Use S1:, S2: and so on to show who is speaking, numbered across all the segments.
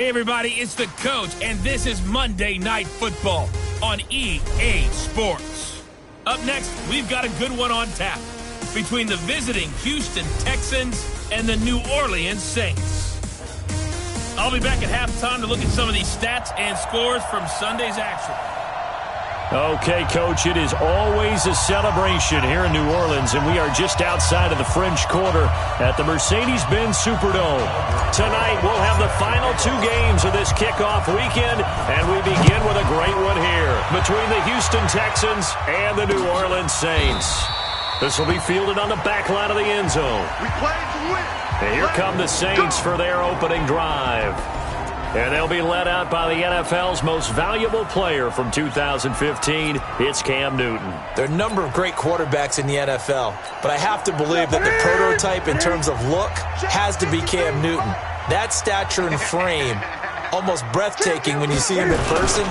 S1: Hey everybody, it's the coach, and this is Monday Night Football on EA Sports. Up next, we've got a good one on tap between the visiting Houston Texans and the New Orleans Saints. I'll be back at halftime to look at some of these stats and scores from Sunday's action.
S2: Okay, Coach, it is always a celebration here in New Orleans, and we are just outside of the French Quarter at the Mercedes-Benz Superdome. Tonight, we'll have the final two games of this kickoff weekend, and we begin with a great one here between the Houston Texans and the New Orleans Saints. This will be fielded on the back line of the end zone.
S3: We play to win.
S2: And here come the Saints for their opening drive. And they'll be led out by the NFL's most valuable player from 2015. It's Cam Newton.
S4: There are a number of great quarterbacks in the NFL, but I have to believe that the prototype in terms of look has to be Cam Newton. That stature and frame, almost breathtaking when you see him in person.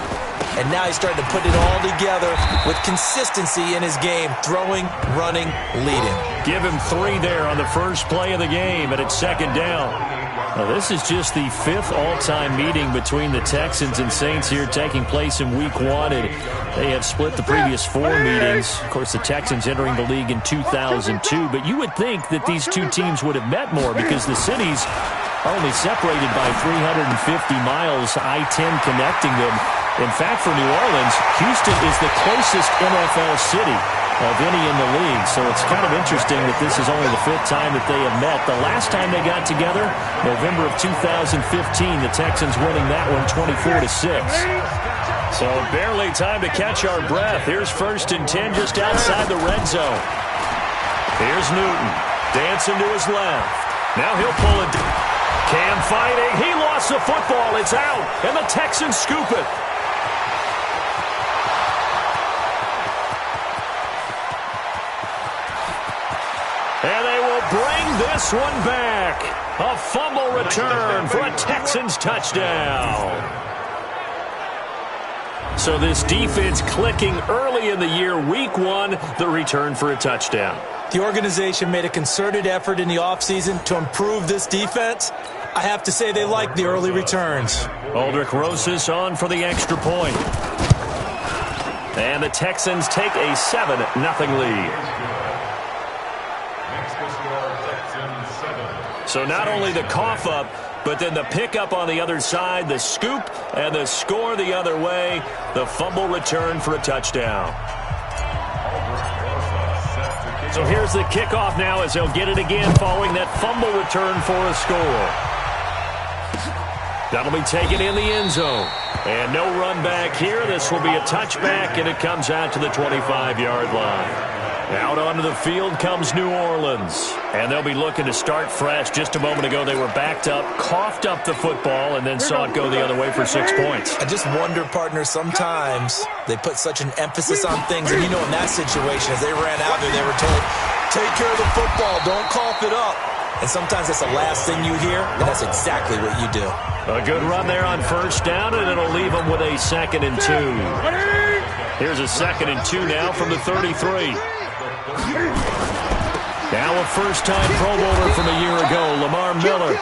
S4: And now he's starting to put it all together with consistency in his game, throwing, running, leading.
S2: Give him 3 there on the first play of the game, and it's second down. Now, this is just the 5th all-time meeting between the Texans and Saints here taking place in Week 1, and they have split the previous 4 meetings. Of course, the Texans entering the league in 2002, but you would think that these two teams would have met more because the cities are only separated by 350 miles, I-10 connecting them. In fact, for New Orleans, Houston is the closest NFL city of any in the league. So it's kind of interesting that this is only the 5th time that they have met. The last time they got together, November of 2015, the Texans winning that one 24-6. So barely time to catch our breath. Here's 1st and 10 just outside the red zone. Here's Newton dancing to his left. Now he'll pull it. Cam fighting. He lost the football. It's out. And the Texans scoop it. And they will bring this one back. A fumble return for a Texans touchdown. So this defense clicking early in the year. Week 1, the return for a touchdown.
S4: The organization made a concerted effort in the offseason to improve this defense. I have to say they like the early returns.
S2: Aldrich Rosas on for the extra point. And the Texans take a 7-0 lead. So not only the cough up, but then the pickup on the other side, the scoop, and the score the other way. The fumble return for a touchdown. So here's the kickoff now as they'll get it again following that fumble return for a score. That'll be taken in the end zone. And no run back here. This will be a touchback, and it comes out to the 25-yard line. Out onto the field comes New Orleans. And they'll be looking to start fresh. Just a moment ago, they were backed up, coughed up the football, and then saw it go the other way for 6 points.
S4: I just wonder, partner, sometimes they put such an emphasis on things. And, you know, in that situation, as they ran out there, they were told, take care of the football, don't cough it up. And sometimes that's the last thing you hear, and that's exactly what you do.
S2: A good run there on first down, and it'll leave them with a 2nd and 2. Here's a 2nd and 2 now from the 33. Now a first-time Pro Bowler from a year ago, Lamar Miller.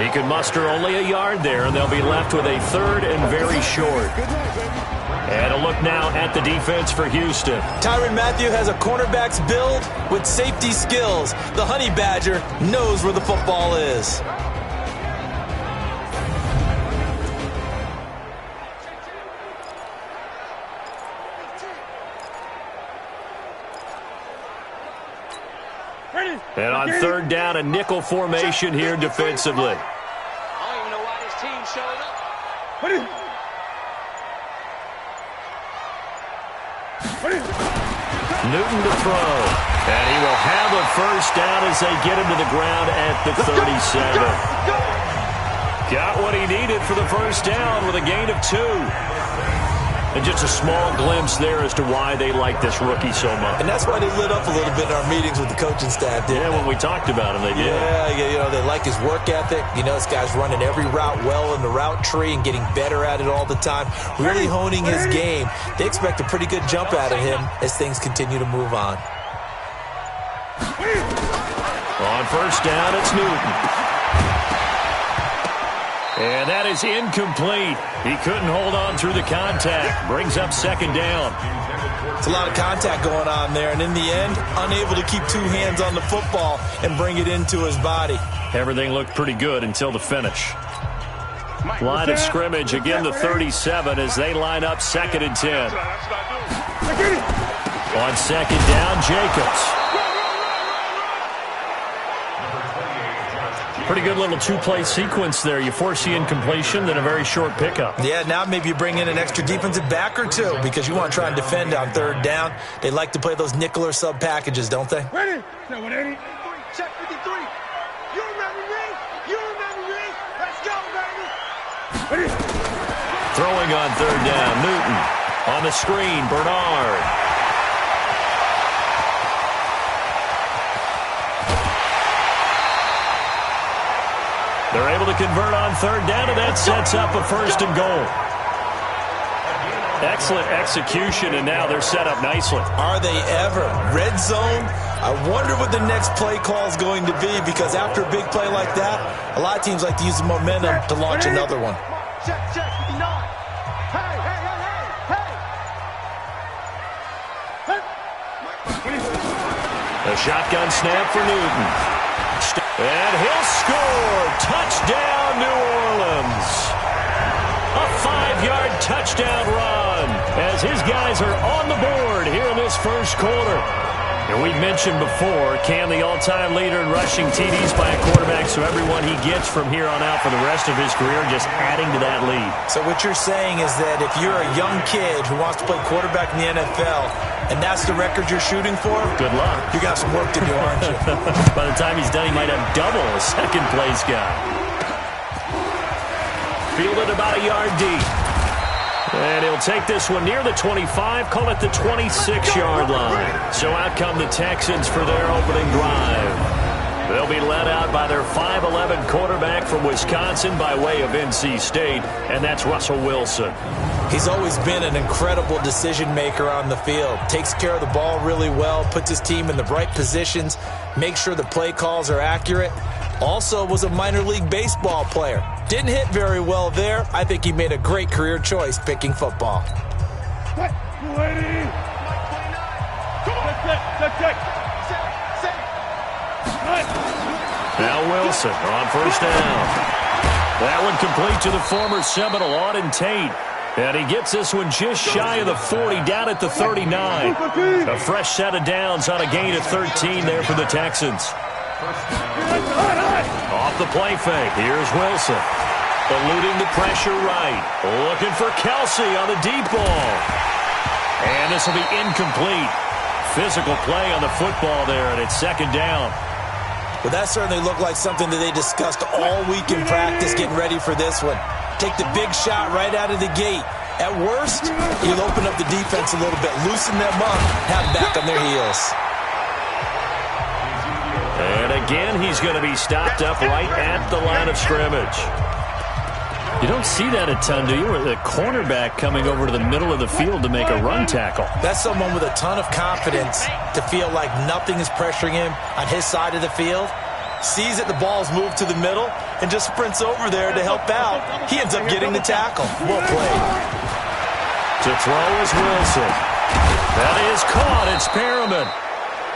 S2: He can muster only a yard there, and they'll be left with a 3rd and very short. And a look now at the defense for Houston.
S4: Tyrann Mathieu has a cornerback's build with safety skills. The Honey Badger knows where the football is.
S2: And on 3rd down, a nickel formation here defensively.
S5: I don't even know why this team showed up.
S2: Newton to throw. And he will have a first down as they get him to the ground at the 37. Got what he needed for the first down with a gain of 2. And just a small glimpse there as to why they like this rookie so much.
S4: And that's why they lit up a little bit in our meetings with the coaching staff.
S2: Yeah, when we talked about him, they did.
S4: Yeah, you know, they like his work ethic. You know, this guy's running every route well in the route tree and getting better at it all the time, really honing his game. They expect a pretty good jump out of him as things continue to move on.
S2: On first down, it's Newton. And that is incomplete. He couldn't hold on through the contact. Brings up second down.
S4: It's a lot of contact going on there, and in the end, unable to keep two hands on the football and bring it into his body.
S2: Everything looked pretty good until the finish. Line of scrimmage, again the 37 as they line up 2nd and 10. On second down, Jacobs. Pretty good little two-play sequence there. You force the incompletion, then a very short pickup.
S4: Yeah, now maybe you bring in an extra defensive back or two because you want to try and defend on 3rd down. They like to play those nickel or sub packages, don't they?
S3: Ready? Check 53. You remember me? You remember me? Let's go, baby. Ready?
S2: Throwing on 3rd down, Newton. On the screen, Bernard. They're able to convert on 3rd down, and that sets up a 1st and goal. Excellent execution, and now they're set up nicely.
S4: Are they ever? Red zone? I wonder what the next play call is going to be, because after a big play like that, a lot of teams like to use the momentum to launch another one.
S3: Check, 59. Hey.
S2: A shotgun snap for Newton. And he'll score. Touchdown, New Orleans. A 5-yard touchdown run as his guys are on the board here in this first quarter. And we mentioned before, Cam, the all-time leader in rushing TDs by a quarterback, so everyone he gets from here on out for the rest of his career just adding to that lead.
S4: So what you're saying is that if you're a young kid who wants to play quarterback in the NFL, and that's the record you're shooting for,
S2: good luck.
S4: You got some work to do, aren't you?
S2: By the time he's done, he might have double a second-place guy. Fielded about a yard deep. And he'll take this one near the 25, call it the 26-yard line. So out come the Texans for their opening drive. They'll be led out by their 5'11 quarterback from Wisconsin by way of NC State, and that's Russell Wilson.
S4: He's always been an incredible decision maker on the field. Takes care of the ball really well, puts his team in the right positions, makes sure the play calls are accurate. Also was a minor league baseball player. Didn't hit very well there. I think he made a great career choice picking football.
S2: Now Wilson on 1st down. That one complete to the former Seminole, Auden Tate. And he gets this one just shy of the 40, down at the 39. A fresh set of downs on a gain of 13 there for the Texans. Off the play fake, here's Wilson. Eluding the pressure right. Looking for Kelsey on the deep ball. And this will be incomplete. Physical play on the football there, and it's 2nd down.
S4: Well, that certainly looked like something that they discussed all week in practice getting ready for this one. Take the big shot right out of the gate. At worst, you'll open up the defense a little bit, loosen them up, have them back on their heels.
S2: And again, he's going to be stopped up right at the line of scrimmage. You don't see that a ton, do you? With a cornerback coming over to the middle of the field to make a run tackle.
S4: That's someone with a ton of confidence to feel like nothing is pressuring him on his side of the field. Sees that the ball's moved to the middle and just sprints over there to help out. He ends up getting the tackle. Well played.
S2: To throw is Wilson. That is caught. It's Perriman.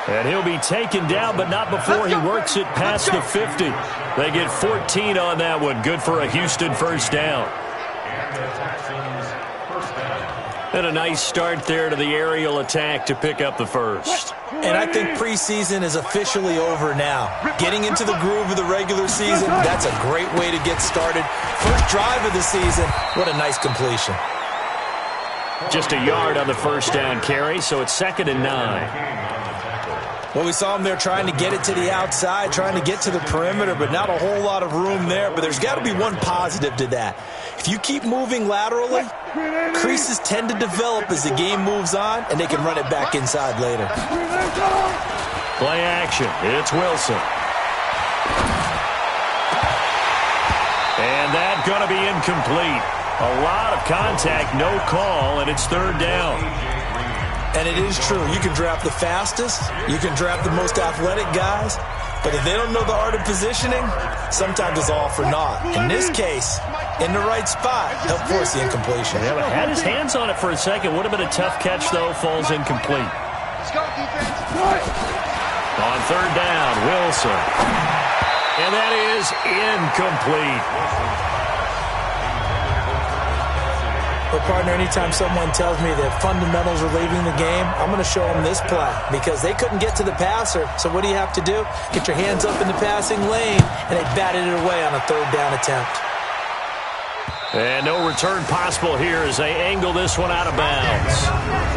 S2: And he'll be taken down, but not before he works it past the 50. They get 14 on that one. Good for a Houston 1st down. And a nice start there to the aerial attack to pick up the 1st.
S4: And I think preseason is officially over now. Getting into the groove of the regular season, that's a great way to get started. First drive of the season, what a nice completion.
S2: Just a yard on the 1st down carry, so it's 2nd and 9.
S4: Well, we saw him there trying to get it to the outside, trying to get to the perimeter, but not a whole lot of room there. But there's got to be one positive to that. If you keep moving laterally, creases tend to develop as the game moves on, and they can run it back inside later.
S2: Play action. It's Wilson. And that's going to be incomplete. A lot of contact, no call, and it's 3rd down.
S4: And it is true. You can draft the fastest. You can draft the most athletic guys. But if they don't know the art of positioning, sometimes it's all for naught. In this case, in the right spot, help force the incompletion.
S2: Yeah, but had his hands on it for a second. Would have been a tough catch, though. Falls incomplete. On third down, Wilson. And that is incomplete.
S4: But, partner, anytime someone tells me that fundamentals are leaving the game, I'm going to show them this play because they couldn't get to the passer. So what do you have to do? Get your hands up in the passing lane, and they batted it away on a third down attempt.
S2: And no return possible here as they angle this one out of bounds.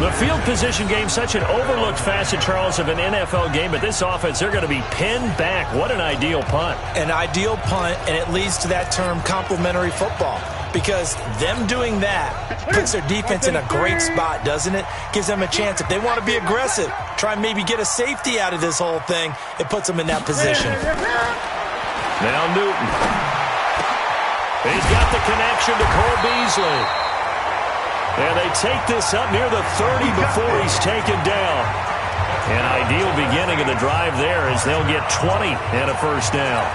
S2: The field position game, such an overlooked facet, Charles, of an NFL game. But this offense, they're going to be pinned back. What an ideal punt.
S4: An ideal punt, and it leads to that term complementary football. Because them doing that puts their defense in a great spot, doesn't it? Gives them a chance. If they want to be aggressive, try and maybe get a safety out of this whole thing, it puts them in that position.
S2: Now Newton. He's got the connection to Cole Beasley. And they take this up near the 30 before he's taken down. An ideal beginning of the drive there as they'll get 20 and a first down.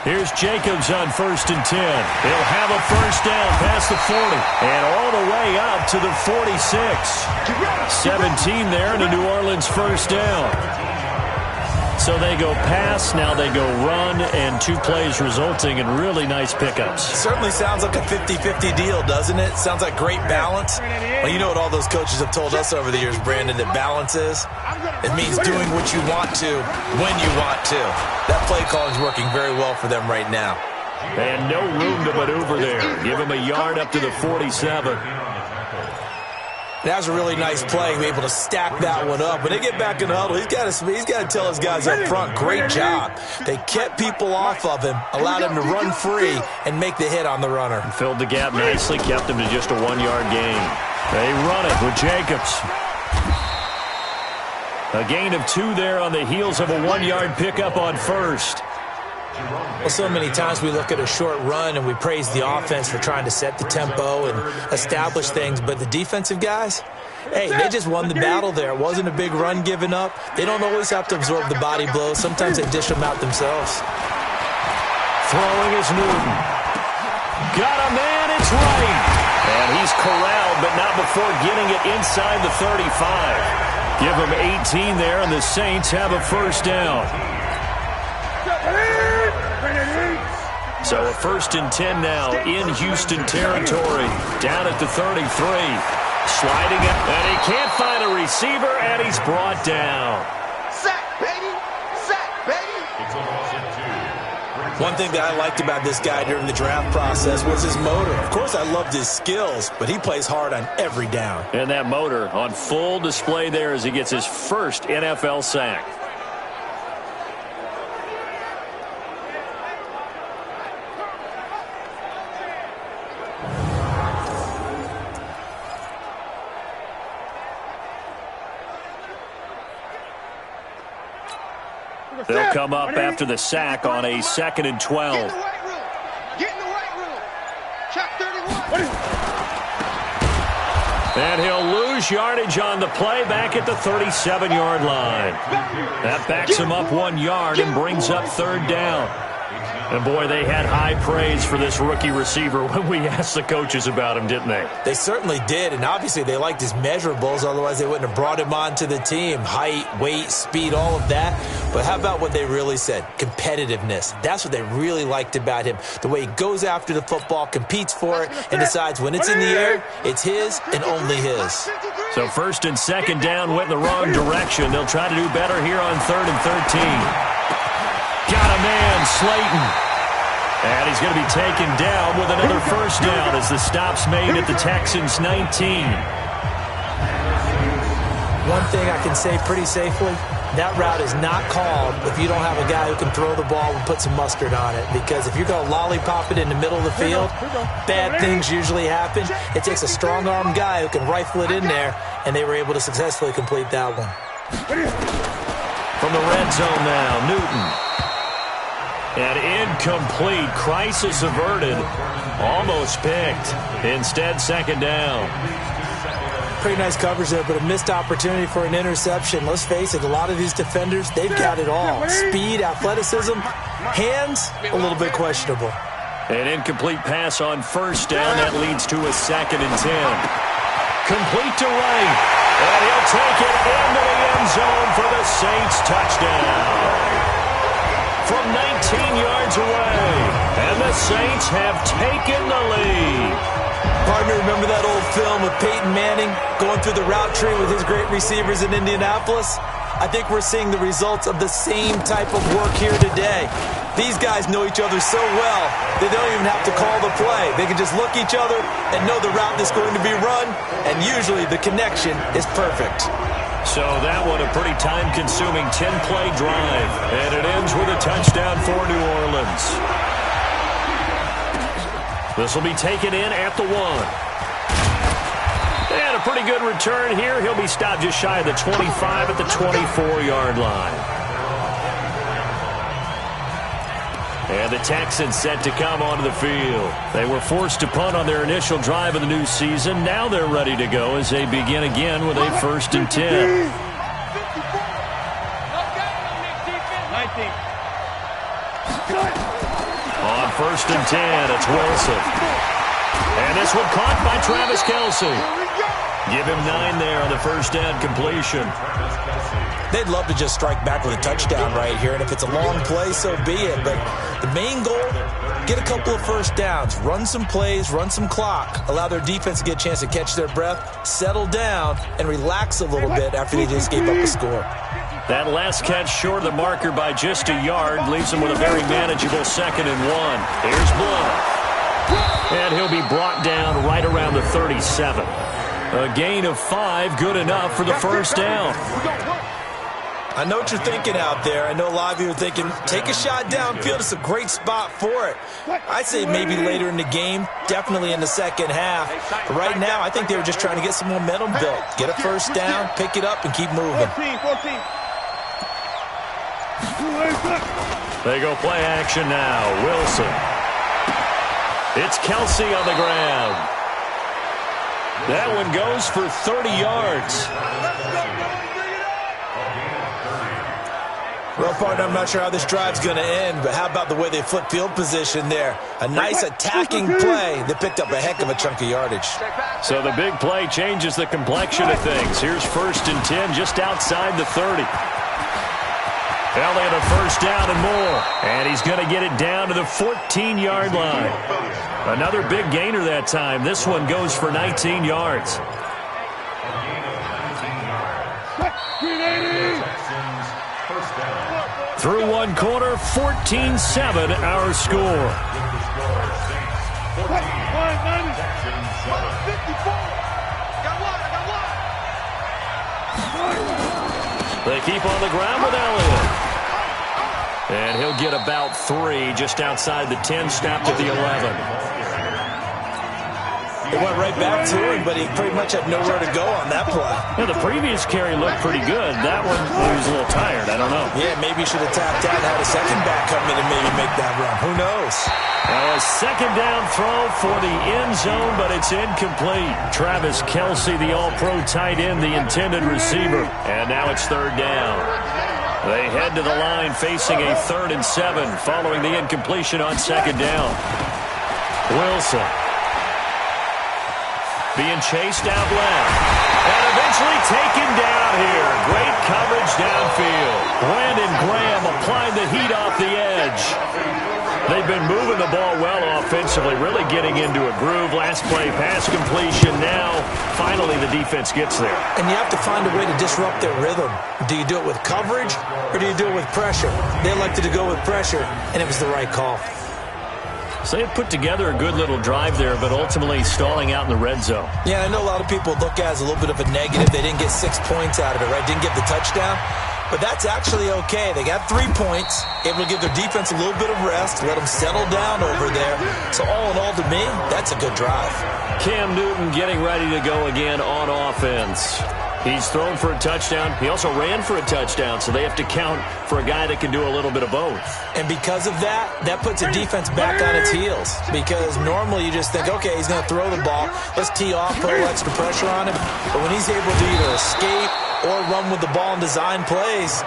S2: Here's Jacobs on 1st and 10. He'll have a first down past the 40 and all the way up to the 46. 17 there and a New Orleans first down. So they go pass, now they go run, and 2 plays resulting in really nice pickups.
S4: Certainly sounds like a 50-50 deal, doesn't it? Sounds like great balance. Well, you know what all those coaches have told us over the years, Brandon, that balance is? It means doing what you want to when you want to. That play call is working very well for them right now.
S2: And no room to maneuver there. Give him a yard up to the 47.
S4: That was a really nice play, be able to stack that one up. When they get back in the huddle, he's got to tell his guys up front, great job. They kept people off of him, allowed him to run free, and make the hit on the runner.
S2: Filled the gap nicely, kept him to just a 1-yard gain. They run it with Jacobs. A gain of 2 there on the heels of a 1-yard pickup on first.
S4: Well, so many times we look at a short run and we praise the offense for trying to set the tempo and establish things, but the defensive guys, hey, they just won the battle there. It wasn't a big run given up. They don't always have to absorb the body blows. Sometimes they dish them out themselves.
S2: Throwing is Newton. Got a man, it's right. And he's corralled, but not before getting it inside the 35. Give him 18 there, and the Saints have a first down. So a 1st and 10 now in Houston territory. Down at the 33. Sliding it, and he can't find a receiver, and he's brought down.
S3: Sack, baby! Sack, baby!
S4: One thing that I liked about this guy during the draft process was his motor. Of course, I loved his skills, but he plays hard on every down.
S2: And that motor on full display there as he gets his first NFL sack. They'll come up after the sack on a 2nd and 12.
S3: Get in the right room. Get in the right room. Check 31.
S2: And he'll lose yardage on the play back at the 37-yard line. That backs him up 1 yard and brings up 3rd down. And, boy, they had high praise for this rookie receiver when we asked the coaches about him, didn't they?
S4: They certainly did, and obviously they liked his measurables. Otherwise, they wouldn't have brought him onto the team. Height, weight, speed, all of that. But how about what they really said? Competitiveness. That's what they really liked about him. The way he goes after the football, competes for it, and decides when it's in the air, it's his and only his.
S2: So 1st and 2nd down went in the wrong direction. They'll try to do better here on 3rd and 13. Got a man, Slayton. And he's going to be taken down with another first down as the stop's made at the Texans' 19.
S4: One thing I can say pretty safely, that route is not called if you don't have a guy who can throw the ball and put some mustard on it. Because if you're going to lollipop it in the middle of the field, bad things usually happen. It takes a strong-arm guy who can rifle it in there, and they were able to successfully complete that one.
S2: From the red zone now, Newton. And incomplete. Crisis averted. Almost picked. Instead, second down.
S4: Pretty nice coverage there, but a missed opportunity for an interception. Let's face it, a lot of these defenders, they've got it all. Speed, athleticism, hands, a little bit questionable.
S2: An incomplete pass on first down. That leads to a 2nd and 10. Complete to Wright. And he'll take it into the end zone for the Saints touchdown. From 19 yards away. And the Saints have taken the lead.
S4: Partner, remember that old film of Peyton Manning going through the route tree with his great receivers in Indianapolis? I think we're seeing the results of the same type of work here today. These guys know each other so well, they don't even have to call the play. They can just look each other and know the route that's going to be run, and usually the connection is perfect.
S2: So that one a pretty time-consuming 10-play drive, and it ends with a touchdown for New Orleans. This will be taken in at the 1. And a pretty good return here. He'll be stopped just shy of the 25 at the 24-yard line. And the Texans set to come onto the field. They were forced to punt on their initial drive of the new season. Now they're ready to go as they begin again with a 1st and 10. On 1st and 10, it's Wilson. And this one caught by Travis Kelce. Give him 9 there on the first down completion.
S4: They'd love to just strike back with a touchdown right here, and if it's a long play, so be it. But the main goal, get a couple of first downs, run some plays, run some clock, allow their defense to get a chance to catch their breath, settle down, and relax a little bit after they just gave up a score.
S2: That last catch short of the marker by just a yard leaves him with a very manageable 2nd and 1. Here's Blunt. And he'll be brought down right around the 37. A gain of 5, good enough for the first down.
S4: I know what you're thinking out there. I know a lot of you are thinking, take a shot downfield. It's a great spot for it. I'd say maybe later in the game, definitely in the second half. But right now, I think they were just trying to get some momentum built. Get a first down, pick it up, and keep moving.
S2: They go play action now. Wilson. It's Kelce on the ground. That one goes for 30 yards.
S4: Well, partner, I'm not sure how this drive's going to end, but how about the way they flip field position there? A nice attacking play that picked up a heck of a chunk of yardage.
S2: So the big play changes the complexion of things. Here's 1st and 10 just outside the 30. Elliott a first down and more. And he's going to get it down to the 14-yard line. Another big gainer that time. This one goes for 19 yards. Through one quarter, 14-7 our score. They keep on the ground with Elliott. And he'll get about 3 just outside the 10, stopped at the 11.
S4: It went right back to him, but he pretty much had nowhere to go on that play.
S2: Yeah, the previous carry looked pretty good. That one, he was a little tired. I don't know.
S4: Yeah, maybe he should have tapped out and had a second back come in and maybe make that run. Who knows?
S2: Now a second down throw for the end zone, but it's incomplete. Travis Kelce, the all-pro tight end, the intended receiver. And now it's 3rd down. They head to the line facing a 3rd and 7 following the incompletion on 2nd down. Wilson. Being chased out left. And eventually taken down here. Great coverage downfield. Brandon Graham applying the heat off the edge. They've been moving the ball well offensively, really getting into a groove. Last play, pass completion. Now, finally, the defense gets there.
S4: And you have to find a way to disrupt their rhythm. Do you do it with coverage or do you do it with pressure? They elected to go with pressure, and it was the right call.
S2: So they had put together a good little drive there, but ultimately stalling out in the red zone.
S4: Yeah, I know a lot of people look at it as a little bit of a negative. They didn't get 6 points out of it, right? Didn't get the touchdown. But that's actually okay. They got 3 points, able to give their defense a little bit of rest, let them settle down over there. So all in all, to me, that's a good drive.
S2: Cam Newton getting ready to go again on offense. He's thrown for a touchdown. He also ran for a touchdown, so they have to count for a guy that can do a little bit of both.
S4: And because of that, that puts a defense back on its heels. Because normally you just think, okay, he's going to throw the ball. Let's tee off, put a little extra pressure on him. But when he's able to either escape or run with the ball and design plays,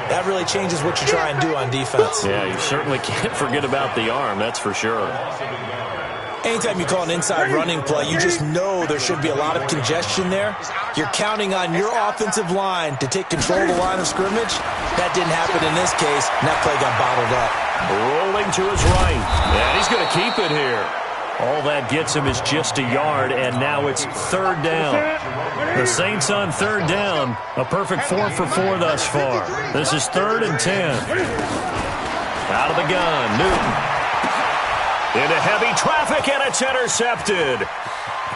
S4: that really changes what you try and do on defense.
S2: Yeah, you certainly can't forget about the arm, that's for sure.
S4: Anytime you call an inside running play, you just know there should be a lot of congestion there. You're counting on your offensive line to take control of the line of scrimmage. That didn't happen in this case, and that play got bottled up.
S2: Rolling to his right, and he's going to keep it here. All that gets him is just a yard, and now it's third down. The Saints on third down, a perfect 4 for 4 thus far. This is 3rd and 10. Out of the gun, Newton. Into heavy traffic, and it's intercepted.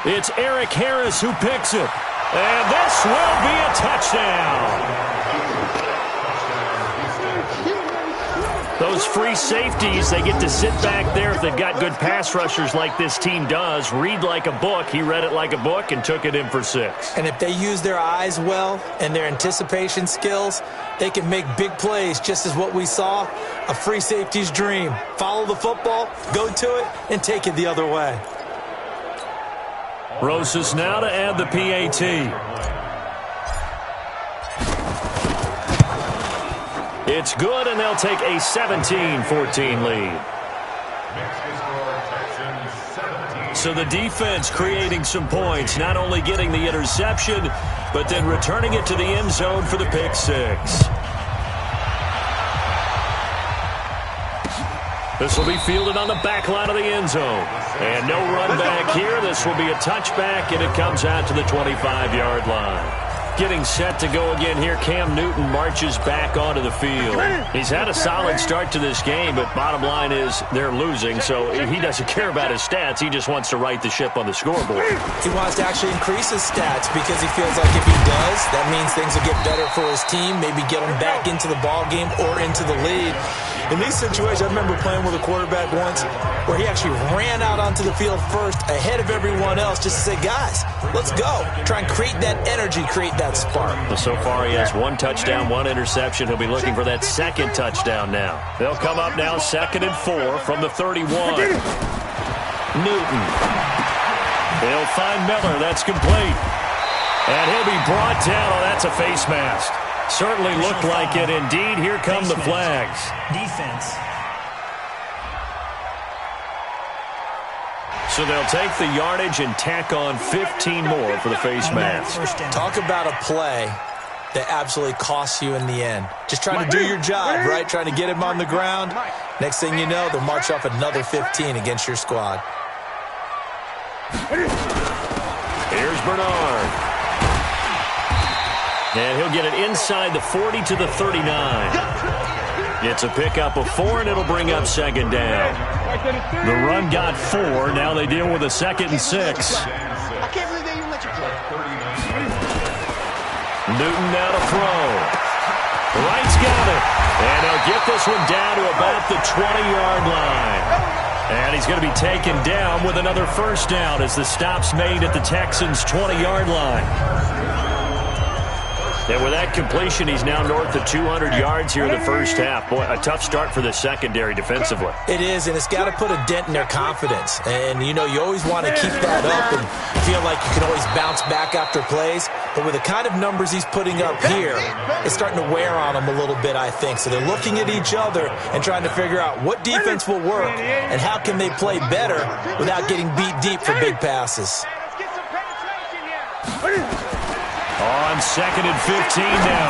S2: It's Eric Harris who picks it. And this will be a touchdown. Those free safeties, they get to sit back there if they've got good pass rushers like this team does. Read like a book. He read it like a book and took it in for 6.
S4: And if they use their eyes well and their anticipation skills, they can make big plays, just as what we saw, a free safety's dream. Follow the football, go to it, and take it the other way.
S2: Rosas now to add the PAT. It's good, and they'll take a 17-14 lead. So the defense creating some points, not only getting the interception, but then returning it to the end zone for the pick 6. This will be fielded on the back line of the end zone. And no run back here. This will be a touchback, and it comes out to the 25-yard line. Getting set to go again here, Cam Newton marches back onto the field. He's had a solid start to this game, but bottom line is they're losing, so he doesn't care about his stats. He just wants to right the ship on the scoreboard.
S4: He wants to actually increase his stats because he feels like if he does, that means things will get better for his team, maybe get him back into the ball game or into the lead. In these situations, I remember playing with a quarterback once where he actually ran out onto the field first ahead of everyone else just to say, guys, let's go. Try and create that energy, create that spark.
S2: Well, so far he has 1 touchdown, 1 interception. He'll be looking for that second touchdown now. They'll come up now 2nd and 4 from the 31. Newton. They'll find Miller. That's complete. And he'll be brought down. Oh, that's a face mask. Certainly looked like it. Indeed, here come the flags.
S6: Defense.
S2: So they'll take the yardage and tack on 15 more for the face mask.
S4: Talk about a play that absolutely costs you in the end. Just trying to do your job, right? Trying to get him on the ground. Next thing you know, they'll march off another 15 against your squad.
S2: Here's Bernard. And he'll get it inside the 40 to the 39. It's a pickup of 4, and it'll bring up 2nd down. The run got 4. Now they deal with a 2nd and 6.
S3: I can't believe they even let you play.
S2: Newton now to throw. Wright's got it. And he'll get this one down to about the 20-yard line. And he's going to be taken down with another 1st down as the stop's made at the Texans' 20-yard line. And with that completion, he's now north of 200 yards here in the first half. Boy, a tough start for the secondary defensively.
S4: It is, and it's got to put a dent in their confidence. And, you know, you always want to keep that up and feel like you can always bounce back after plays. But with the kind of numbers he's putting up here, it's starting to wear on them a little bit, I think. So they're looking at each other and trying to figure out what defense will work and how can they play better without getting beat deep for big passes.
S3: Let's get some penetration here.
S2: On 2nd and 15 now.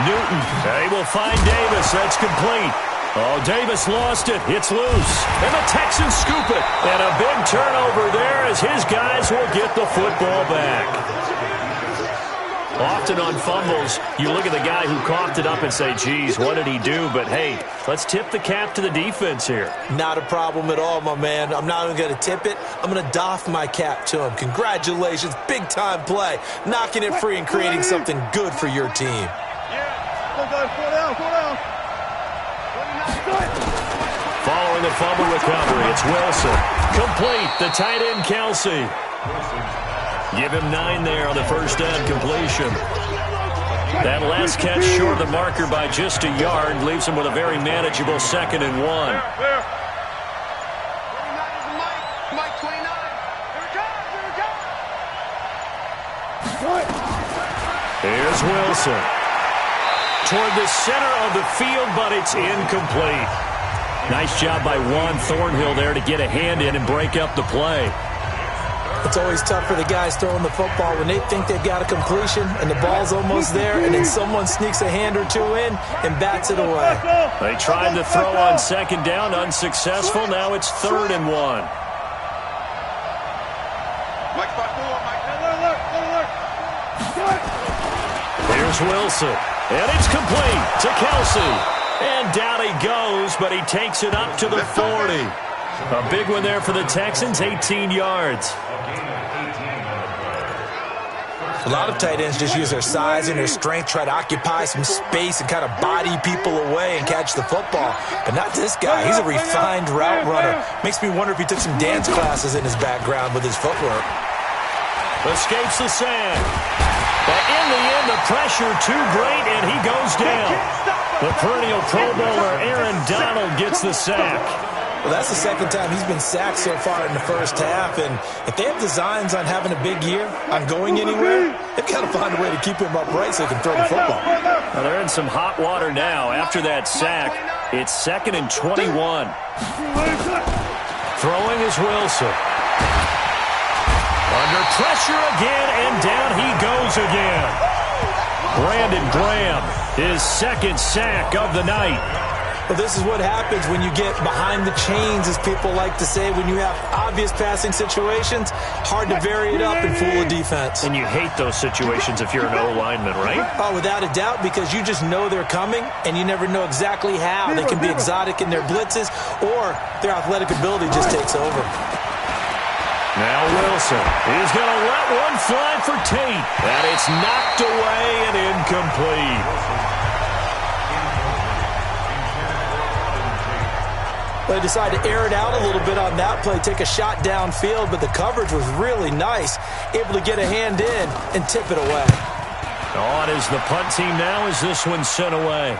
S2: Newton, they will find Davis. That's complete. Oh, Davis lost it. It's loose. And the Texans scoop it. And a big turnover there as his guys will get the football back. Often on fumbles, you look at the guy who coughed it up and say, geez, what did he do? But, hey, let's tip the cap to the defense here.
S4: Not a problem at all, my man. I'm not even going to tip it. I'm going to doff my cap to him. Congratulations. Big-time play. Knocking it free and creating something good for your team.
S3: Yeah. Go down.
S2: Following the fumble recovery, it's Wilson. Complete. The tight end, Kelsey. Give him 9 there on the 1st down completion. That last catch short of the marker by just a yard leaves him with a very manageable 2nd and 1.
S3: Mike 29.
S2: Here's Wilson. Toward the center of the field, but it's incomplete. Nice job by Juan Thornhill there to get a hand in and break up the play.
S4: It's always tough for the guys throwing the football when they think they've got a completion and the ball's almost there, and then someone sneaks a hand or two in and bats it away.
S2: They tried to throw on 2nd down, unsuccessful. Now it's 3rd and 1.
S3: Mike 5-4, Mike.
S2: Here's Wilson, and it's complete to Kelsey. And down he goes, but he takes it up to the 40. A big one there for the Texans, 18 yards.
S4: A lot of tight ends just use their size and their strength, try to occupy some space and kind of body people away and catch the football. But not this guy. He's a refined route runner. Makes me wonder if he took some dance classes in his background with his footwork.
S2: Escapes the sack. But in the end, the pressure too great, and he goes down. The perennial Pro Bowler Aaron Donald gets the sack.
S4: Well, that's the 2nd time he's been sacked so far in the first half, and if they have designs on having a big year, on going anywhere, they've got to find a way to keep him upright so he can throw the football.
S2: Well, they're in some hot water now. After that sack, it's 2nd and 21. Throwing is Wilson. Under pressure again, and down he goes again. Brandon Graham, his 2nd sack of the night.
S4: Well, this is what happens when you get behind the chains, as people like to say. When you have obvious passing situations, hard to vary it up and fool a defense.
S2: And you hate those situations if you're an O-lineman, right?
S4: Oh, without a doubt, because you just know they're coming, and you never know exactly how. They can be exotic in their blitzes, or their athletic ability just takes over.
S2: Now Wilson is going to let one fly for Tate. And it's knocked away and incomplete.
S4: They decided to air it out a little bit on that play, take a shot downfield, but the coverage was really nice, able to get a hand in and tip it away.
S2: On is the punt team now as this one's sent away.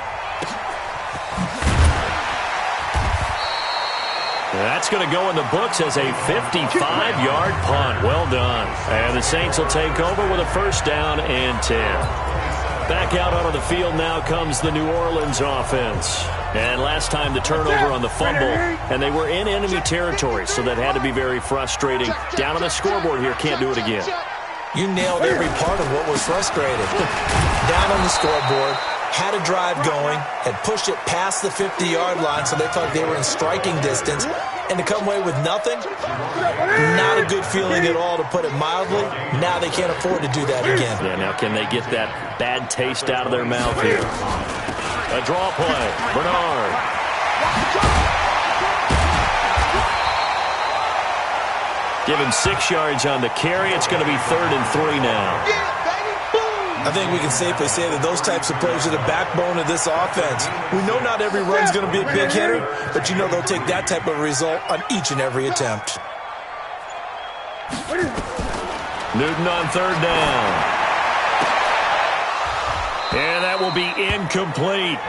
S2: That's going to go in the books as a 55-yard punt. Well done. And the Saints will take over with a 1st down and 10. Back out onto the field now comes the New Orleans offense. And last time the turnover on the fumble, and they were in enemy territory, so that had to be very frustrating. Down on the scoreboard here, can't do it again.
S4: You nailed every part of what was frustrating. Down on the scoreboard, had a drive going, had pushed it past the 50-yard line, so they thought they were in striking distance, and to come away with nothing, not a good feeling at all, to put it mildly. Now they can't afford to do that again.
S2: Yeah, now can they get that bad taste out of their mouth here? A draw play. Bernard. Give him 6 yards on the carry. It's going to be 3rd and 3 now.
S4: I think we can safely say that those types of plays are the backbone of this offense. We know not every run's going to be a big hitter, but you know they'll take that type of result on each and every attempt.
S2: Newton on 3rd down. And that will be incomplete.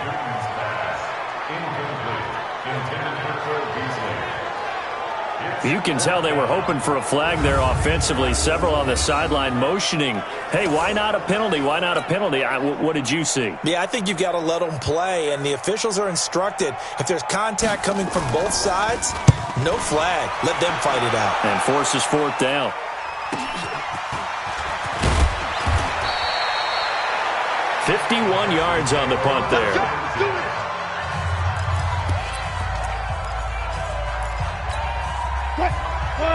S2: You can tell they were hoping for a flag there offensively. Several on the sideline motioning, hey, why not a penalty? Why not a penalty? What did you see?
S4: Yeah, I think you've got to let them play, and the officials are instructed. If there's contact coming from both sides, no flag. Let them fight it out.
S2: And forces 4th down. $51 yards on the punt there.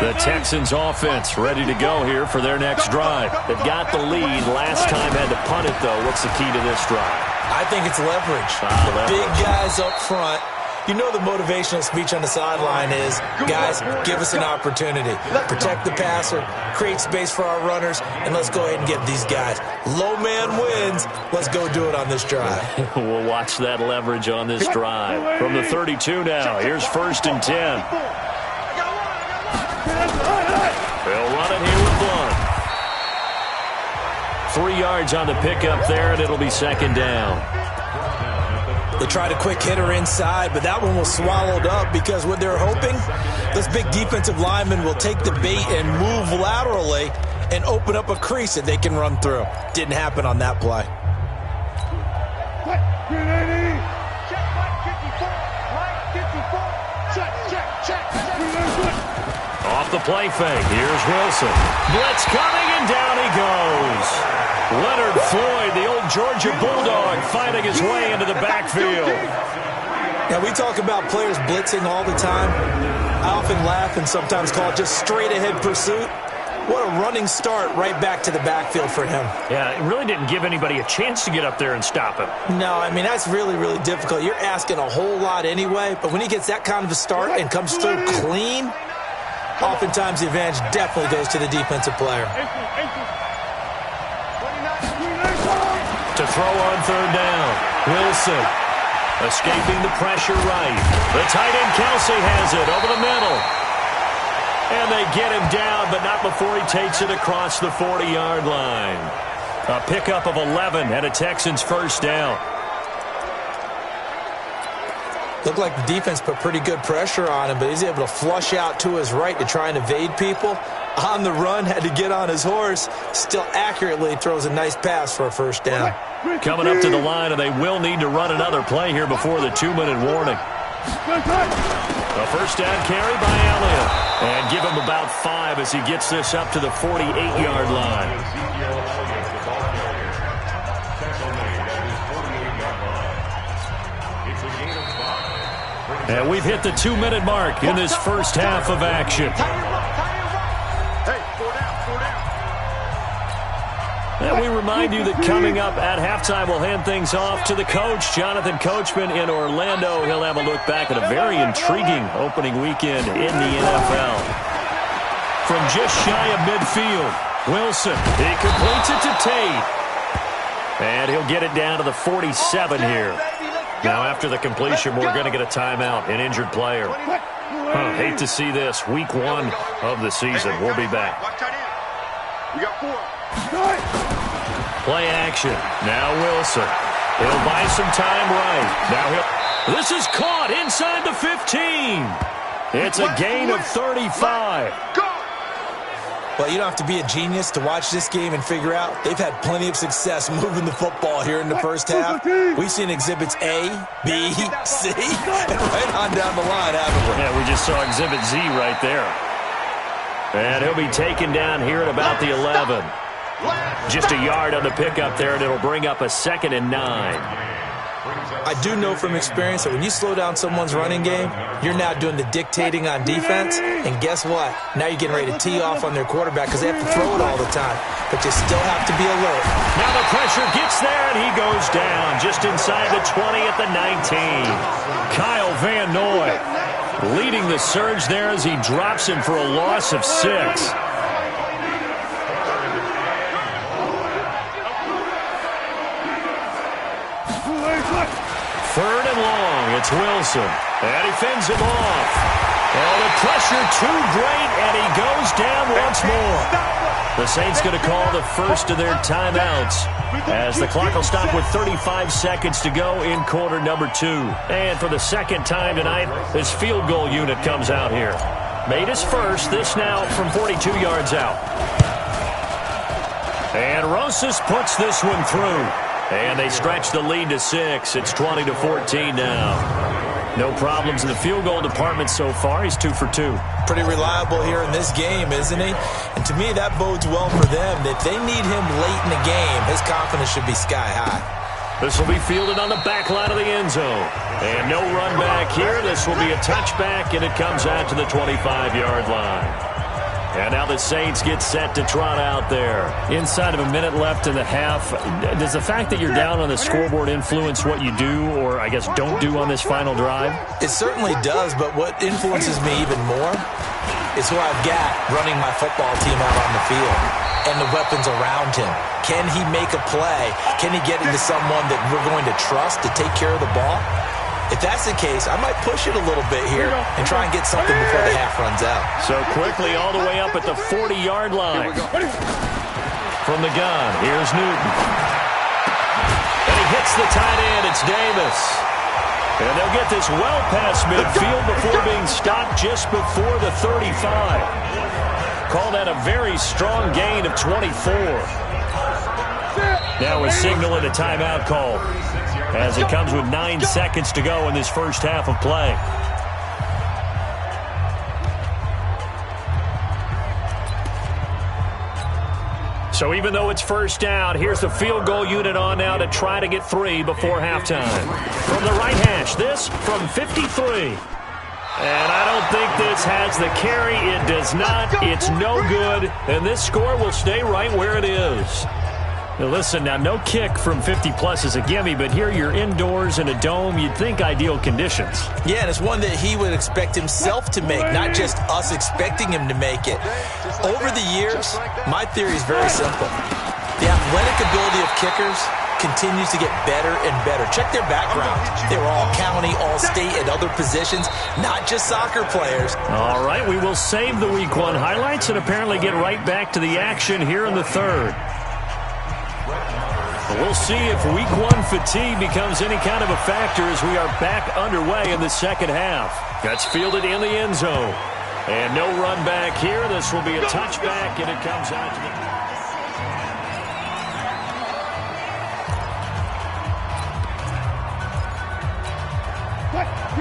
S2: The Texans offense ready to go here for their next drive. They've got the lead. Last time had to punt it, though. What's the key to this drive?
S4: I think it's leverage. The big guys up front. You know the motivational speech on the sideline is, guys, give us an opportunity. Protect the passer, create space for our runners, and let's go ahead and get these guys. Low man wins. Let's go do it on this drive.
S2: We'll watch that leverage on this drive. From the 32 now, here's 1st and 10. They'll run it here with Blunt. 3 yards on the pickup there, and it'll be second down.
S4: They tried a quick hitter inside, but that one was swallowed up because what they're hoping, this big defensive lineman will take the bait and move laterally and open up a crease that they can run through. Didn't happen on that play.
S2: Off the play fake, here's Wilson. Blitz coming, and down he goes. Leonard Floyd, the old Georgia Bulldog, fighting his way into the backfield.
S4: Now, we talk about players blitzing all the time. I often laugh and sometimes call it just straight-ahead pursuit. What a running start right back to the backfield for him.
S2: Yeah, it really didn't give anybody a chance to get up there and stop him.
S4: No, I mean, that's really, really difficult. You're asking a whole lot anyway, but when he gets that kind of a start and comes through clean, oftentimes the advantage definitely goes to the defensive player.
S2: To throw on third down, Wilson escaping the pressure right. The tight end Kelsey has it over the middle. And they get him down, but not before he takes it across the 40-yard line. A pickup of 11 and a Texans first down.
S4: Looked like the defense put pretty good pressure on him, but he's able to flush out to his right to try and evade people. On the run, had to get on his horse. Still accurately throws a nice pass for a first down.
S2: Coming up to the line, and they will need to run another play here before the 2-minute warning. A first down carry by Elliott. And give him about 5 as he gets this up to the 48-yard line. And we've hit the 2-minute mark in this first half of action. And we remind you that coming up at halftime, we'll hand things off to the coach, Jonathan Coachman in Orlando. He'll have a look back at a very intriguing opening weekend in the NFL. From just shy of midfield, Wilson, he completes it to Tate. And he'll get it down to the 47 here. Now, after the completion, we're going to get a timeout, an injured player. Hate to see this. Week 1 of the season. We'll be back.
S3: We got 4.
S2: Play action. Now Wilson. He'll buy some time right. Now this is caught inside the 15. It's a gain of 35.
S4: Well, you don't have to be a genius to watch this game and figure out they've had plenty of success moving the football here in the first half. We've seen exhibits A, B, C, and right on down the line, haven't we?
S2: Yeah, we just saw exhibit Z right there. And he'll be taken down here at about the 11. Just a yard on the pickup there, and it'll bring up a 2nd and 9.
S4: I do know from experience that when you slow down someone's running game, you're now doing the dictating on defense, and guess what? Now you're getting ready to tee off on their quarterback because they have to throw it all the time, but you still have to be alert.
S2: Now the pressure gets there, and he goes down just inside the 20 at the 19. Kyle Van Noy leading the surge there as he drops him for a loss of 6. Third and long, it's Wilson. And he fends him off. And the pressure too great, and he goes down once more. The Saints going to call the first of their timeouts as the clock will stop with 35 seconds to go in quarter number 2. And for the second time tonight, this field goal unit comes out here. Made his first, this now from 42 yards out. And Rosas puts this one through. And they stretch the lead to 6. It's 20-14 now. No problems in the field goal department so far. He's 2 for 2.
S4: Pretty reliable here in this game, isn't he? And to me, that bodes well for them. If they need him late in the game, his confidence should be sky high.
S2: This will be fielded on the back line of the end zone. And no run back here. This will be a touchback, and it comes out to the 25-yard line. And now the Saints get set to trot out there. Inside of a minute left in the half, does the fact that you're down on the scoreboard influence what you do or, I guess, don't do on this final drive?
S4: It certainly does, but what influences me even more is who I've got running my football team out on the field and the weapons around him. Can he make a play? Can he get into someone that we're going to trust to take care of the ball? If that's the case, I might push it a little bit here and try and get something before the half runs out.
S2: So quickly all the way up at the 40-yard line. From the gun, here's Newton. And he hits the tight end. It's Davis. And they'll get this well past midfield before being stopped just before the 35. Call that a very strong gain of 24. Now we're signaling a timeout call as it comes with 9 seconds to go in this first half of play. So even though it's first down, here's the field goal unit on now to try to get 3 before halftime. From the right hash, this from 53. And I don't think this has the carry. It does not. It's no good. And this score will stay right where it is. Now listen, now no kick from 50-plus is a gimme, but here you're indoors in a dome. You'd think ideal conditions.
S4: Yeah, and it's one that he would expect himself to make, not just us expecting him to make it. Over the years, my theory is very simple. The athletic ability of kickers continues to get better and better. Check their background. They were all county, all state, and other positions, not just soccer players.
S2: All right, we will save the Week 1 highlights and apparently get right back to the action here in the third. We'll see if Week 1 fatigue becomes any kind of a factor as we are back underway in the second half. That's fielded in the end zone. And no run back here. This will be a touchback, and it comes out to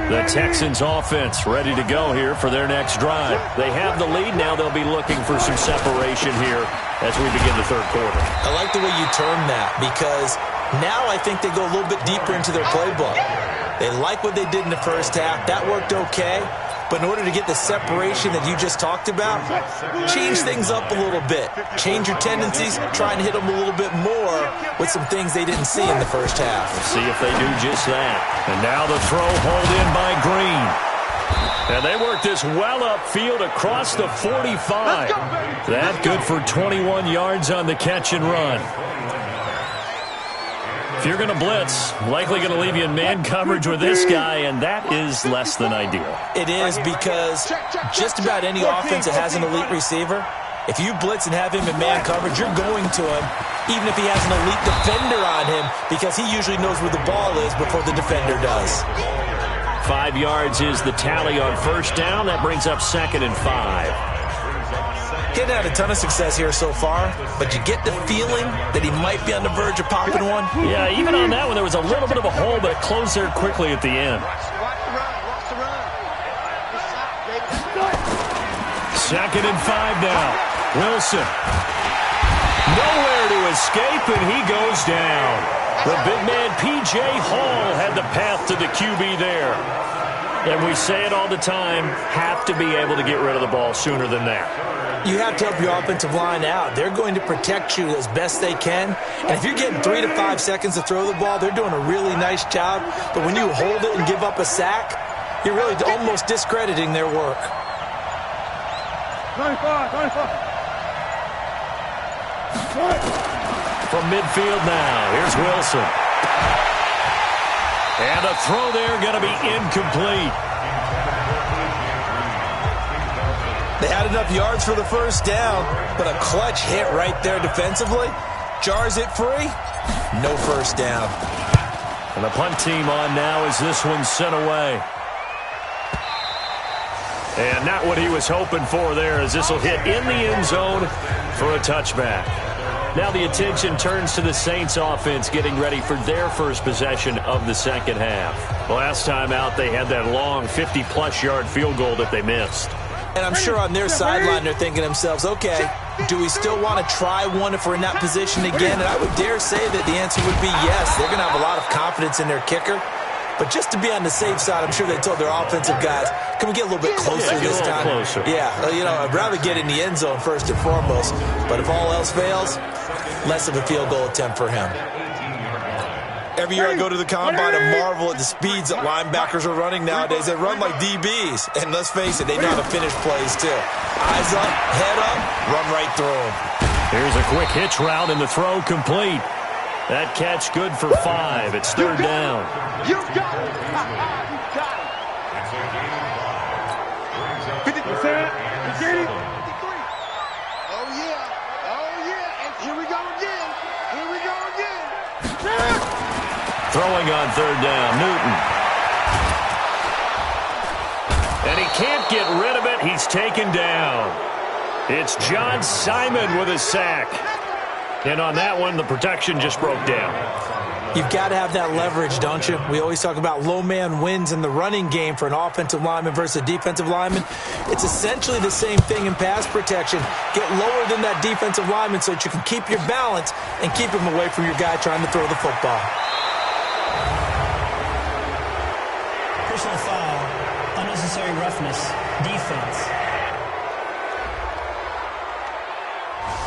S2: the Texans offense ready to go here for their next drive. They have the lead. Now they'll be looking for some separation here as we begin the third quarter.
S4: I like the way you term that because now I think they go a little bit deeper into their playbook. They like what they did in the first half. That worked okay. But in order to get the separation that you just talked about, change things up a little bit. Change your tendencies, try and hit them a little bit more with some things they didn't see in the first half.
S2: See if they do just that. And now the throw hauled in by Green. And they work this well upfield across the 45. That good for 21 yards on the catch and run. If you're going to blitz, likely going to leave you in man coverage with this guy, and that is less than ideal.
S4: It is because just about any offense that has an elite receiver, if you blitz and have him in man coverage, you're going to him, even if he has an elite defender on him, because he usually knows where the ball is before the defender does.
S2: 5 yards is the tally on first down. That brings up 2nd and 5.
S4: Getting had a ton of success here so far, but you get the feeling that he might be on the verge of popping one.
S2: Yeah, even on that one, there was a little bit of a hole, but it closed there quickly at the end. 2nd and 5 now. Wilson. Nowhere to escape, and he goes down. The big man, P.J. Hall, had the path to the QB there. And we say it all the time, have to be able to get rid of the ball sooner than that.
S4: You have to help your offensive line out. They're going to protect you as best they can. And if you're getting 3 to 5 seconds to throw the ball, they're doing a really nice job. But when you hold it and give up a sack, you're really almost discrediting their work.
S3: 95.
S2: From midfield now, here's Wilson. And a throw there going to be incomplete.
S4: They had enough yards for the first down, but a clutch hit right there defensively. Jars it free. No first down.
S2: And the punt team on now as this one's sent away. And not what he was hoping for there as this will hit in the end zone for a touchback. Now the attention turns to the Saints offense getting ready for their first possession of the second half. Last time out, they had that long 50-plus yard field goal that they missed.
S4: And I'm sure on their sideline they're thinking to themselves, okay, do we still want to try one if we're in that position again? And I would dare say that the answer would be yes. They're going to have a lot of confidence in their kicker. But just to be on the safe side, I'm sure they told their offensive guys, can we get a little bit closer this time?
S2: Closer.
S4: Yeah, I'd rather get in the end zone first and foremost. But if all else fails, less of a field goal attempt for him. Every year I go to the combine and marvel at the speeds that linebackers are running nowadays. They run like DBs. And let's face it, they know how to finish plays too. Eyes up, head up, run right through them.
S2: Here's a quick hitch route and the throw complete. That catch good for 5. It's 3rd down.
S3: You got it. You got it. 50%. You get it. 53. Oh, yeah. And here we go.
S2: throwing on third down. Newton. And he can't get rid of it. He's taken down. It's John Simon with a sack. And on that one, the protection just broke down.
S4: You've got to have that leverage, don't you? We always talk about low man wins in the running game for an offensive lineman versus a defensive lineman. It's essentially the same thing in pass protection. Get lower than that defensive lineman so that you can keep your balance and keep him away from your guy trying to throw the football.
S6: Personal foul, unnecessary roughness, defense.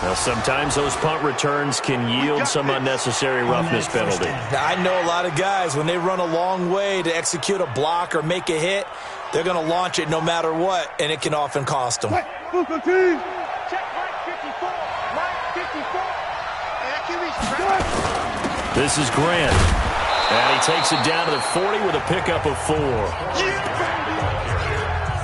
S2: Now, sometimes those punt returns can yield some unnecessary roughness penalty.
S4: Now, I know a lot of guys, when they run a long way to execute a block or make a hit, they're going to launch it no matter what, and it can often cost them.
S3: Check right 54. Right 54.
S2: This is Grant. And he takes it down to the 40 with a pickup of 4.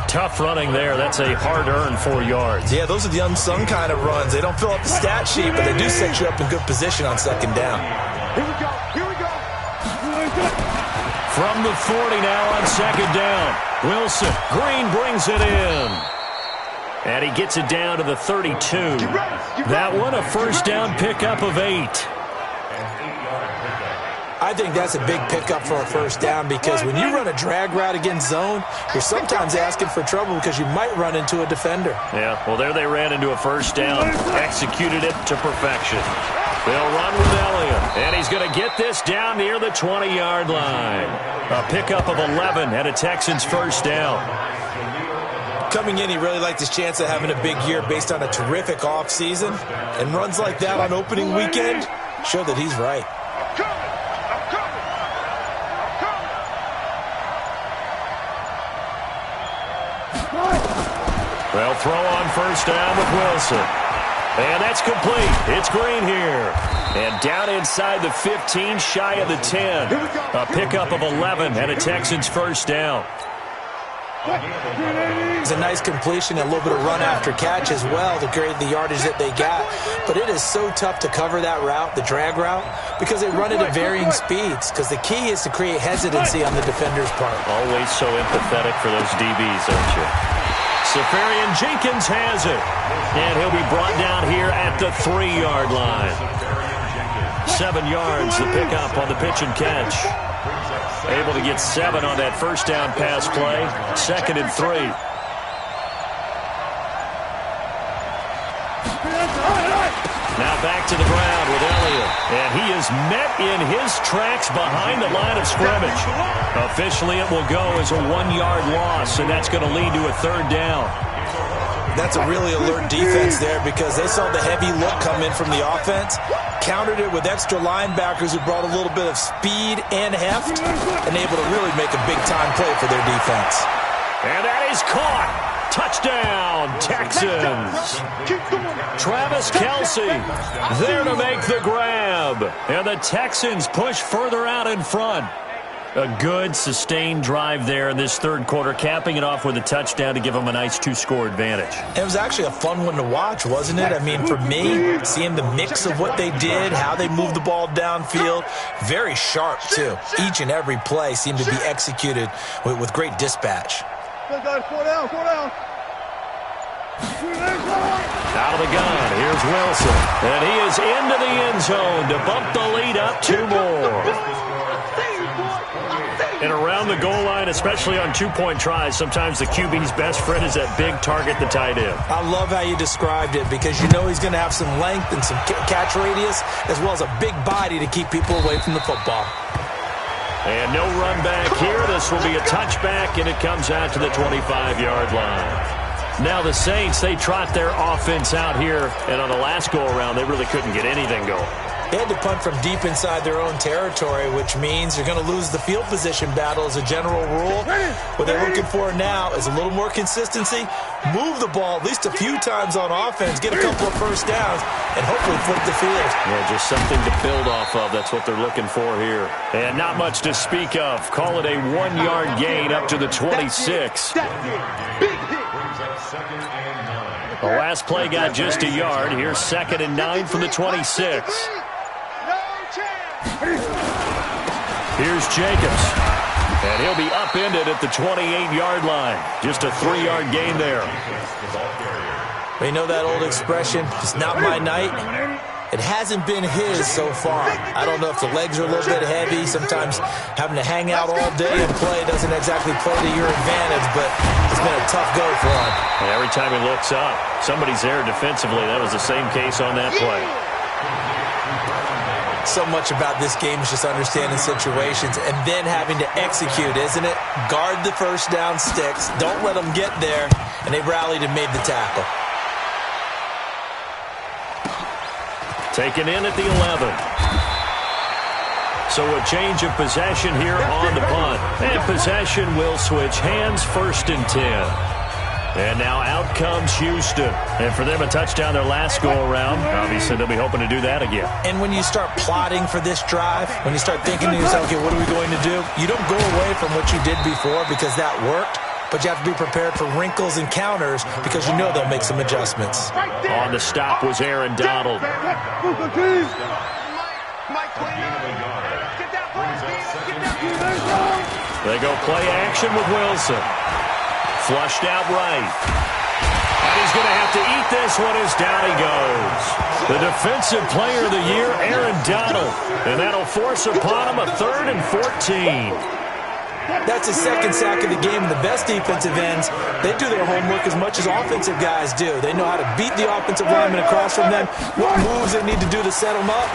S2: Tough running there. That's a hard-earned 4 yards.
S4: Yeah, those are the unsung kind of runs. They don't fill up the stat sheet, but they do set you up in good position on second down.
S3: Here we go. Here we go.
S2: From the 40 now on second down. Wilson. Green brings it in. And he gets it down to the 32. That one, a first down pickup of 8.
S4: I think that's a big pickup for a first down because when you run a drag route against zone, you're sometimes asking for trouble because you might run into a defender.
S2: Yeah, well, there they ran into a first down, executed it to perfection. They'll run with Elliott, and he's going to get this down near the 20-yard line. A pickup of 11 and a Texans first down.
S4: Coming in, he really liked his chance of having a big year based on a terrific offseason, and runs like that on opening weekend show that he's right.
S2: Well, throw on first down with Wilson. And that's complete. It's Green here. And down inside the 15, shy of the 10. A pickup of 11 and a Texans first down.
S4: It's a nice completion, a little bit of run after catch as well to create the yardage that they got. But it is so tough to cover that route, the drag route, because they run it at varying speeds. Because the key is to create hesitancy on the defender's part.
S2: Always so empathetic for those DBs, aren't you? Safarian Jenkins has it. And he'll be brought down here at the 3-yard line. 7 yards, the pickup on the pitch and catch. Able to get 7 on that first down pass play. 2nd and 3. Now back to the ground with Elliott. And he is met in his tracks behind the line of scrimmage. Officially, it will go as a 1-yard loss, and that's going to lead to a 3rd down.
S4: That's a really alert defense there because they saw the heavy look come in from the offense, countered it with extra linebackers who brought a little bit of speed and heft, and able to really make a big-time play for their defense.
S2: And that is caught. Touchdown, Texans. Travis Kelce there to make the grab. And the Texans push further out in front. A good, sustained drive there in this 3rd quarter, capping it off with a touchdown to give them a nice 2-score advantage.
S4: It was actually a fun one to watch, wasn't it? I mean, for me, seeing the mix of what they did, how they moved the ball downfield, very sharp, too. Each and every play seemed to be executed with great dispatch.
S3: Out
S2: Out of the gun, here's Wilson. And he is into the end zone to bump the lead up 2 more. And around the goal line, especially on 2-point tries, sometimes the QB's best friend is that big target, the tight end.
S4: I love how you described it because you know he's going to have some length and some catch radius as well as a big body to keep people away from the football.
S2: And no run back here. This will be a touchback, and it comes out to the 25-yard line. Now the Saints, they trot their offense out here, and on the last go-around, they really couldn't get anything going.
S4: They had to punt from deep inside their own territory, which means you're going to lose the field position battle as a general rule. What they're looking for now is a little more consistency, move the ball at least a few times on offense, get a couple of first downs, and hopefully flip the field.
S2: Yeah, just something to build off of. That's what they're looking for here. And not much to speak of. Call it a 1-yard gain up to the 26. The last play got just a yard. Here's 2nd and 9 from the 26. Here's Jacobs. And he'll be upended at the 28-yard line. Just a 3-yard gain there.
S4: You know that old expression, it's not my night? It hasn't been his so far. I don't know if the legs are a little bit heavy. Sometimes having to hang out all day and play doesn't exactly play to your advantage, but it's been a tough go for him.
S2: And every time he looks up, somebody's there defensively. That was the same case on that play.
S4: So much about this game is just understanding situations and then having to execute, isn't it? Guard the first down sticks. Don't let them get there. And they rallied and made the tackle.
S2: Taken in at the 11. So a change of possession here on the punt. And possession will switch hands, 1st and 10. And now out comes Houston. And for them, a touchdown their last go-around. Obviously, they'll be hoping to do that again.
S4: And when you start plotting for this drive, when you start thinking to yourself, okay, what are we going to do? You don't go away from what you did before because that worked. But you have to be prepared for wrinkles and counters because you know they'll make some adjustments.
S2: On the stop was Aaron Donald. They go play action with Wilson. Flushed out right. And he's going to have to eat this one as down he goes. The defensive player of the year, Aaron Donald. And that'll force upon him a 3rd and 14.
S4: That's his 2nd sack of the game, and the best defensive ends, they do their homework as much as offensive guys do. They know how to beat the offensive lineman across from them, what moves they need to do to set them up.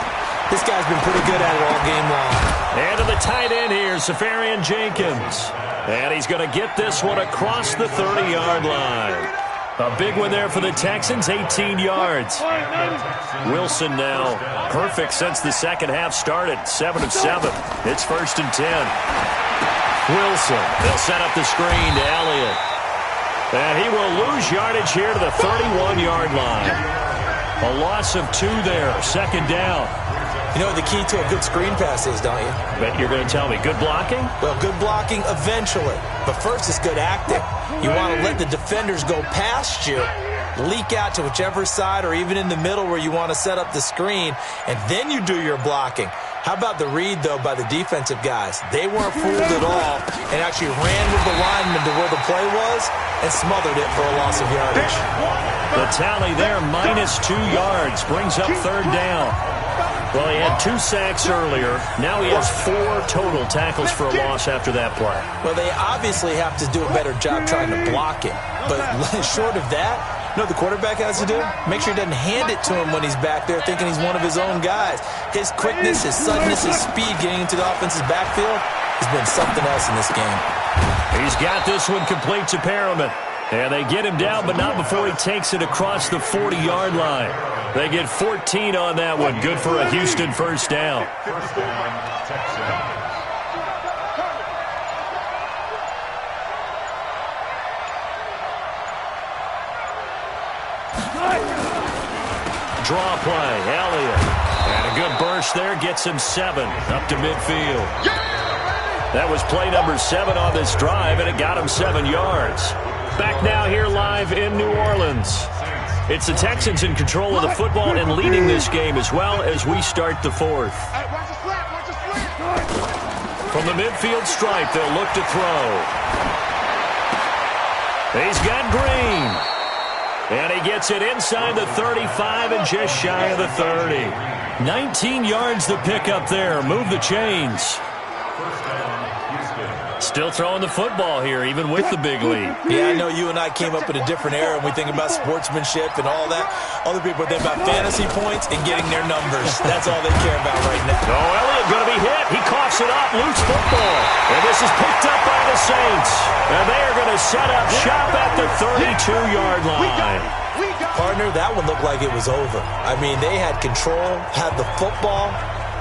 S4: This guy's been pretty good at it all game long.
S2: And to the tight end here, Safarian Jenkins. And he's going to get this one across the 30-yard line. A big one there for the Texans, 18 yards. Wilson now perfect since the second half started, 7 of 7. It's 1st and 10. Wilson, they'll set up the screen to Elliott. And he will lose yardage here to the 31-yard line. A loss of 2 there, 2nd down.
S4: You know what the key to a good screen pass is, don't you?
S2: Bet you're going to tell me. Good blocking?
S4: Well, good blocking eventually. But first is good acting. You want to let the defenders go past you, leak out to whichever side or even in the middle where you want to set up the screen, and then you do your blocking. How about the read, though, by the defensive guys? They weren't fooled at all and actually ran with the lineman to where the play was and smothered it for a loss of yardage.
S2: The tally there, -2 yards, brings up 3rd down. Well, he had 2 sacks earlier. Now he has 4 total tackles for a loss after that play.
S4: Well, they obviously have to do a better job trying to block it. But short of that, you know what the quarterback has to do? Make sure he doesn't hand it to him when he's back there thinking he's one of his own guys. His quickness, his suddenness, his speed getting into the offense's backfield has been something else in this game.
S2: He's got this one complete to Perriman. And they get him down, but not before he takes it across the 40-yard line. They get 14 on that one. Good for a Houston 1st down. Draw play, Elliott. And a good burst there gets him 7 up to midfield. That was play number 7 on this drive, and it got him 7 yards. Back now here live in New Orleans. It's the Texans in control of the football and leading this game as well as we start the 4th. From the midfield stripe, they'll look to throw. He's got Green. And he gets it inside the 35 and just shy of the 30. 19 yards to pick up there. Move the chains. Still throwing the football here, even with the big lead.
S4: Yeah, I know you and I came up in a different era, and we think about sportsmanship and all that. Other people think about fantasy points and getting their numbers. That's all they care about right now.
S2: Oh, Elliott going to be hit. He coughs it up. Loose football. And this is picked up by the Saints. And they are going to set up shop at the 32-yard line.
S4: Partner, that one looked like it was over. I mean, they had control, had the football,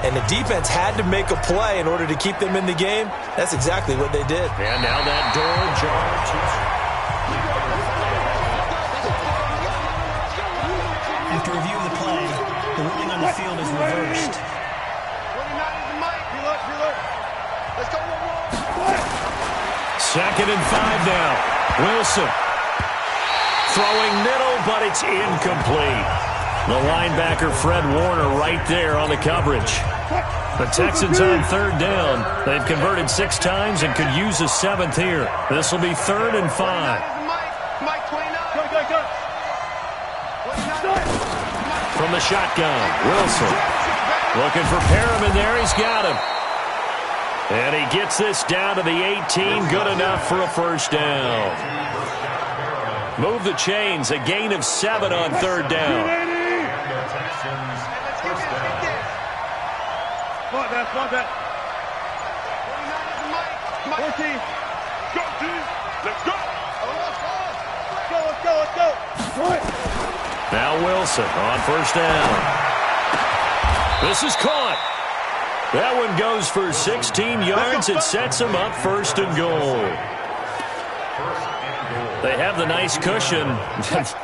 S4: and the defense had to make a play in order to keep them in the game. That's exactly what they did.
S2: And now that door jar.
S6: After review of the play, the ruling on the field is reversed.
S3: 29 is the mic. Reload. Let's go.
S2: 2nd and 5 now. Wilson. Throwing middle, but it's incomplete. The linebacker, Fred Warner, right there on the coverage. The Texans on third down. They've converted 6 times and could use a 7th here. This will be 3rd and 5. From the shotgun, Wilson. Looking for Perriman there. He's got him. And he gets this down to the 18. Good enough for a first down. Move the chains. A gain of 7 on third down.
S3: Let's go.
S2: Now Wilson on first down. This is caught. That one goes for 16 yards. It sets him up 1st and goal. They have the nice cushion.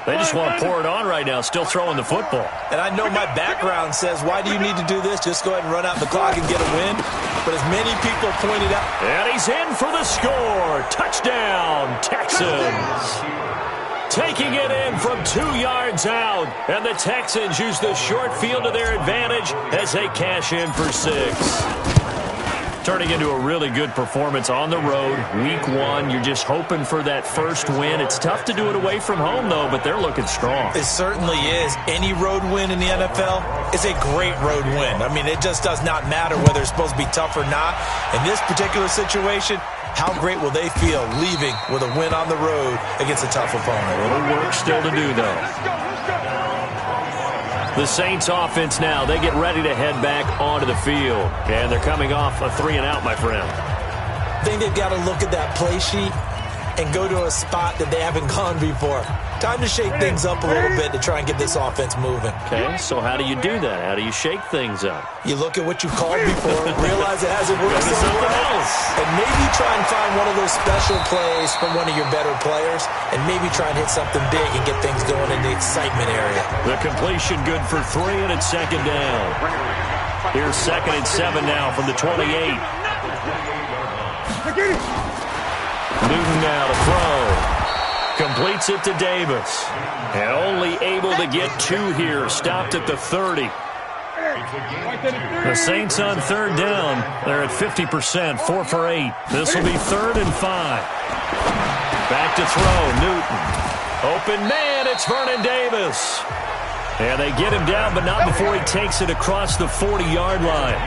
S2: They just want to pour it on right now, still throwing the football.
S4: And I know my background says, why do you need to do this? Just go ahead and run out the clock and get a win. But as many people pointed out.
S2: And he's in for the score. Touchdown, Texans. Taking it in from 2 yards out. And the Texans use the short field to their advantage as they cash in for 6. Turning into a really good performance on the road. Week 1, you're just hoping for that first win. It's tough to do it away from home, though, but they're looking strong.
S4: It certainly is. Any road win in the NFL is a great road win. I mean, it just does not matter whether it's supposed to be tough or not. In this particular situation, how great will they feel leaving with a win on the road against a tough opponent?
S2: A little work still to do, though. The Saints offense now, they get ready to head back onto the field. And they're coming off a 3-and-out, my friend.
S4: I think they've got to look at that play sheet and go to a spot that they haven't gone before. Time to shake things up a little bit to try and get this offense moving.
S2: Okay, so how do you do that? How do you shake things up?
S4: You look at what you've called before, realize it hasn't worked somewhere else, and maybe try and find one of those special plays from one of your better players, and maybe try and hit something big and get things going in the excitement area.
S2: The completion good for 3, and it's 2nd down. Here's 2nd and 7 now from the 28. Newton now to throw. Completes it to Davis. And only able to get 2 here. Stopped at the 30. The Saints on third down. They're at 50%, 4 for 8. This will be 3rd and 5. Back to throw, Newton. Open man, it's Vernon Davis. And they get him down, but not before he takes it across the 40-yard line.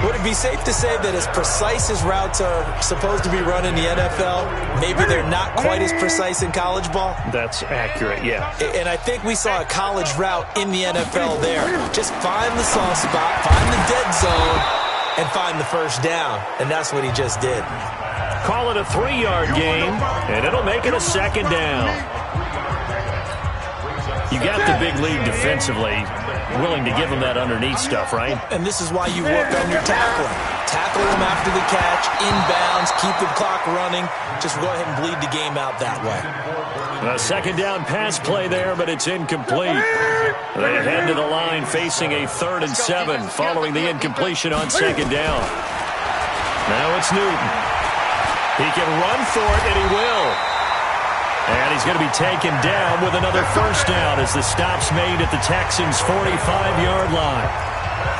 S4: Would it be safe to say that as precise as routes are supposed to be run in the NFL, maybe they're not quite as precise in college ball?
S2: That's accurate, yeah.
S4: And I think we saw a college route in the NFL there. Just find the soft spot, find the dead zone, and find the first down. And that's what he just did.
S2: Call it a 3-yard gain, and it'll make it a 2nd down. You got the big lead defensively. Willing to give them that underneath stuff, right?
S4: And this is why you work on your tackling. Tackle them after the catch, inbounds, keep the clock running. Just go ahead and bleed the game out that way.
S2: A 2nd down pass play there, but it's incomplete. They head to the line facing a 3rd and 7 following the incompletion on 2nd down. Now it's Newton. He can run for it, and he will. And he's going to be taken down with another first down as the stop's made at the Texans' 45-yard line.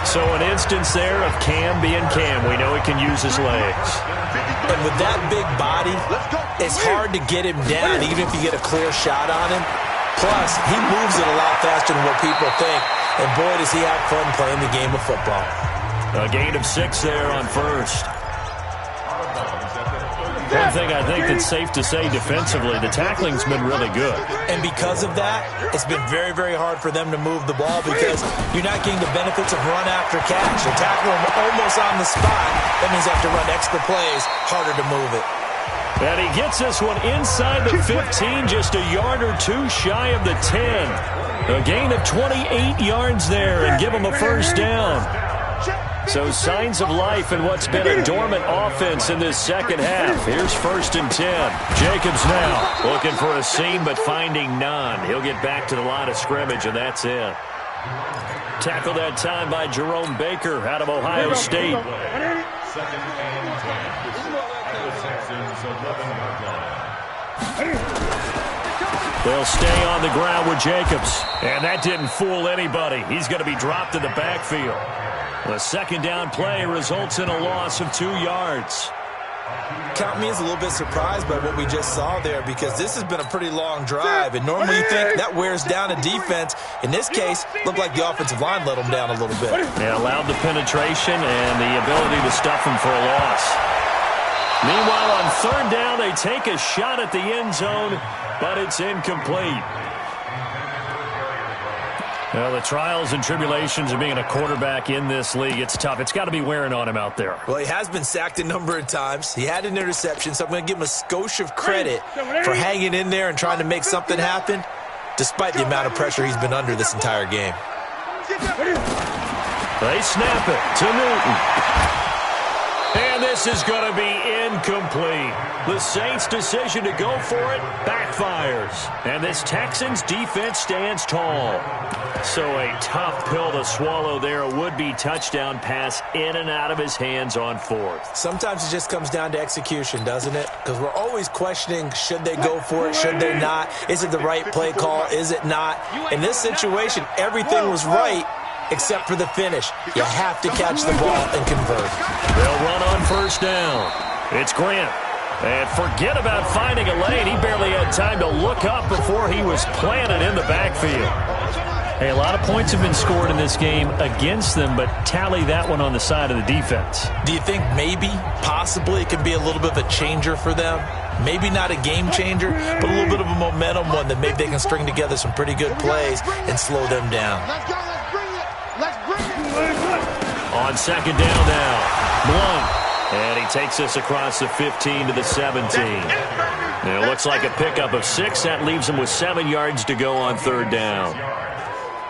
S2: So an instance there of Cam being Cam. We know he can use his legs.
S4: And with that big body, it's hard to get him down even if you get a clear shot on him. Plus, he moves it a lot faster than what people think. And boy, does he have fun playing the game of football.
S2: A gain of 6 there on first. One thing I think that's safe to say defensively, the tackling's been really good.
S4: And because of that, it's been very, very hard for them to move the ball because you're not getting the benefits of run after catch. They tackle them almost on the spot. That means they have to run extra plays, harder to move it.
S2: And he gets this one inside the 15, just a yard or 2 shy of the 10. A gain of 28 yards there and give him a first down. So signs of life in what's been a dormant offense in this second half. Here's 1st and 10. Jacobs now looking for a seam but finding none. He'll get back to the line of scrimmage, and that's it. Tackled that time by Jerome Baker out of Ohio State. They'll stay on the ground with Jacobs. And that didn't fool anybody. He's going to be dropped in the backfield. The second down play results in a loss of 2 yards.
S4: Count me as a little bit surprised by what we just saw there, because this has been a pretty long drive, and normally you think that wears down a defense. In this case, looked like the offensive line let them down a little bit.
S2: They allowed the penetration and the ability to stuff them for a loss. Meanwhile, on third down, they take a shot at the end zone, but it's incomplete. Well, the trials and tribulations of being a quarterback in this league, it's tough. It's got to be wearing on him out there.
S4: Well, he has been sacked a number of times. He had an interception, so I'm going to give him a skosh of credit for hanging in there and trying to make something happen, despite the amount of pressure he's been under this entire game.
S2: They snap it to Newton. And this is going to be incomplete. The Saints' decision to go for it backfires. And this Texans defense stands tall. So a tough pill to swallow there. A would-be touchdown pass in and out of his hands on fourth.
S4: Sometimes it just comes down to execution, doesn't it? Because we're always questioning, should they go for it, should they not? Is it the right play call, is it not? In this situation, everything was right except for the finish. You have to catch the ball and convert.
S2: They'll run on first down. It's Grant. And forget about finding a lane. He barely had time to look up before he was planted in the backfield. Hey, a lot of points have been scored in this game against them, but tally that one on the side of the defense.
S4: Do you think maybe, possibly, it could be a little bit of a changer for them? Maybe not a game changer, but a little bit of a momentum one that maybe they can string together some pretty good plays and slow them down.
S3: Let's go, let's bring it. Let's bring it.
S2: On second down now, Blunt. And he takes us across the 15 to the 17. And it looks like a pickup of 6. That leaves him with 7 yards to go on third down.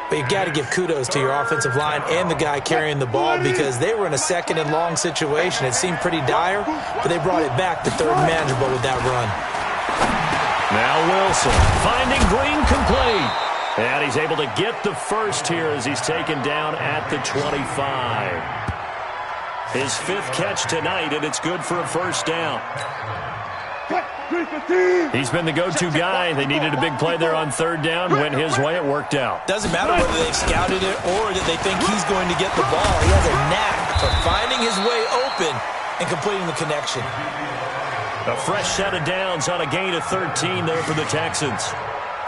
S4: But you've got to give kudos to your offensive line and the guy carrying the ball, because they were in a second and long situation. It seemed pretty dire, but they brought it back to third and manageable with that run.
S2: Now Wilson finding Green complete. And he's able to get the first here as he's taken down at the 25. His 5th catch tonight, and it's good for a first down. He's been the go-to guy. They needed a big play there on third down. Went his way. It worked out.
S4: Doesn't matter whether they've scouted it or that they think he's going to get the ball. He has a knack for finding his way open and completing the connection.
S2: A fresh set of downs on a gain of 13 there for the Texans.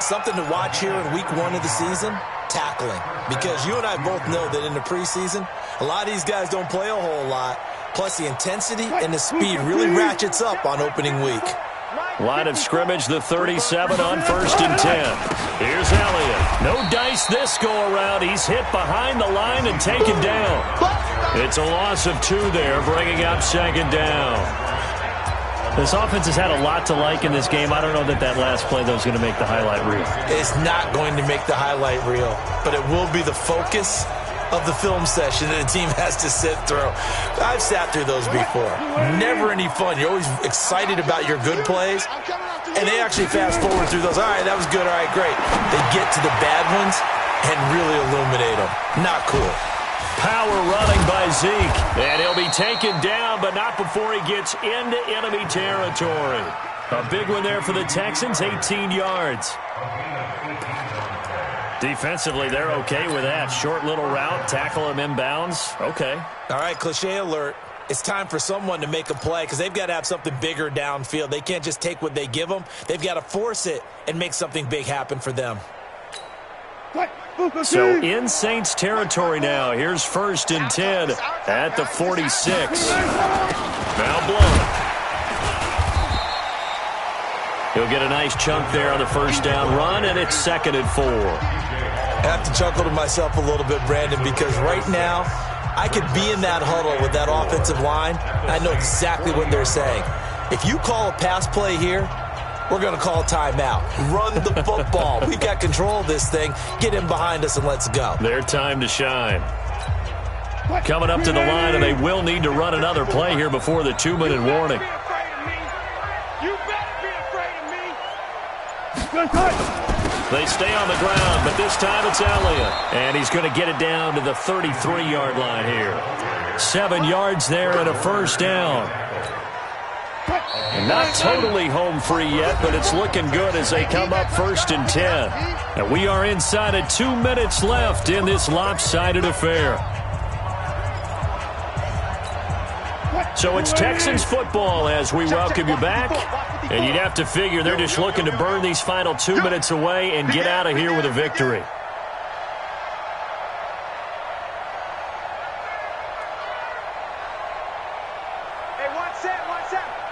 S4: Something to watch here in week 1 of the season, tackling. Because you and I both know that in the preseason, a lot of these guys don't play a whole lot. Plus, the intensity and the speed really ratchets up on opening week.
S2: Line of scrimmage, the 37 on 1st and 10. Here's Elliott. No dice this go-around. He's hit behind the line and taken down. It's a loss of 2 there, bringing up second down. This offense has had a lot to like in this game. I don't know that last play, though, is going to make the highlight reel.
S4: It's not going to make the highlight reel, but it will be the focus of the film session that a team has to sit through. I've sat through those before. Never any fun. You're always excited about your good plays, and they actually fast forward through those. All right, that was good. All right, great. They get to the bad ones and really illuminate them. Not cool.
S2: Power running by Zeke, and he'll be taken down, but not before he gets into enemy territory. A big one there for the Texans, 18 yards. Defensively, they're okay with that. Short little route, tackle him inbounds. Okay.
S4: All right, cliche alert. It's time for someone to make a play, because they've got to have something bigger downfield. They can't just take what they give them. They've got to force it and make something big happen for them.
S2: So in Saints territory now. Here's 1st and 10 at the 46. Now Blunt. He'll get a nice chunk there on the first down run, and it's 2nd and 4.
S4: I have to chuckle to myself a little bit, Brandon, because right now I could be in that huddle with that offensive line. I know exactly what they're saying. If you call a pass play here, we're going to call a timeout. Run the football. We've got control of this thing. Get in behind us and let's go.
S2: Their time to shine. Coming up to the line, and they will need to run another play here before the 2-minute warning. They stay on the ground, but this time it's Elliott. And he's going to get it down to the 33-yard line here. 7 yards there and a first down. Not totally home free yet, but it's looking good as they come up 1st and 10. And we are inside of 2 minutes left in this lopsided affair. So it's Texans football as we welcome you back. And you'd have to figure they're just looking to burn these final 2 minutes away and get out of here with a victory.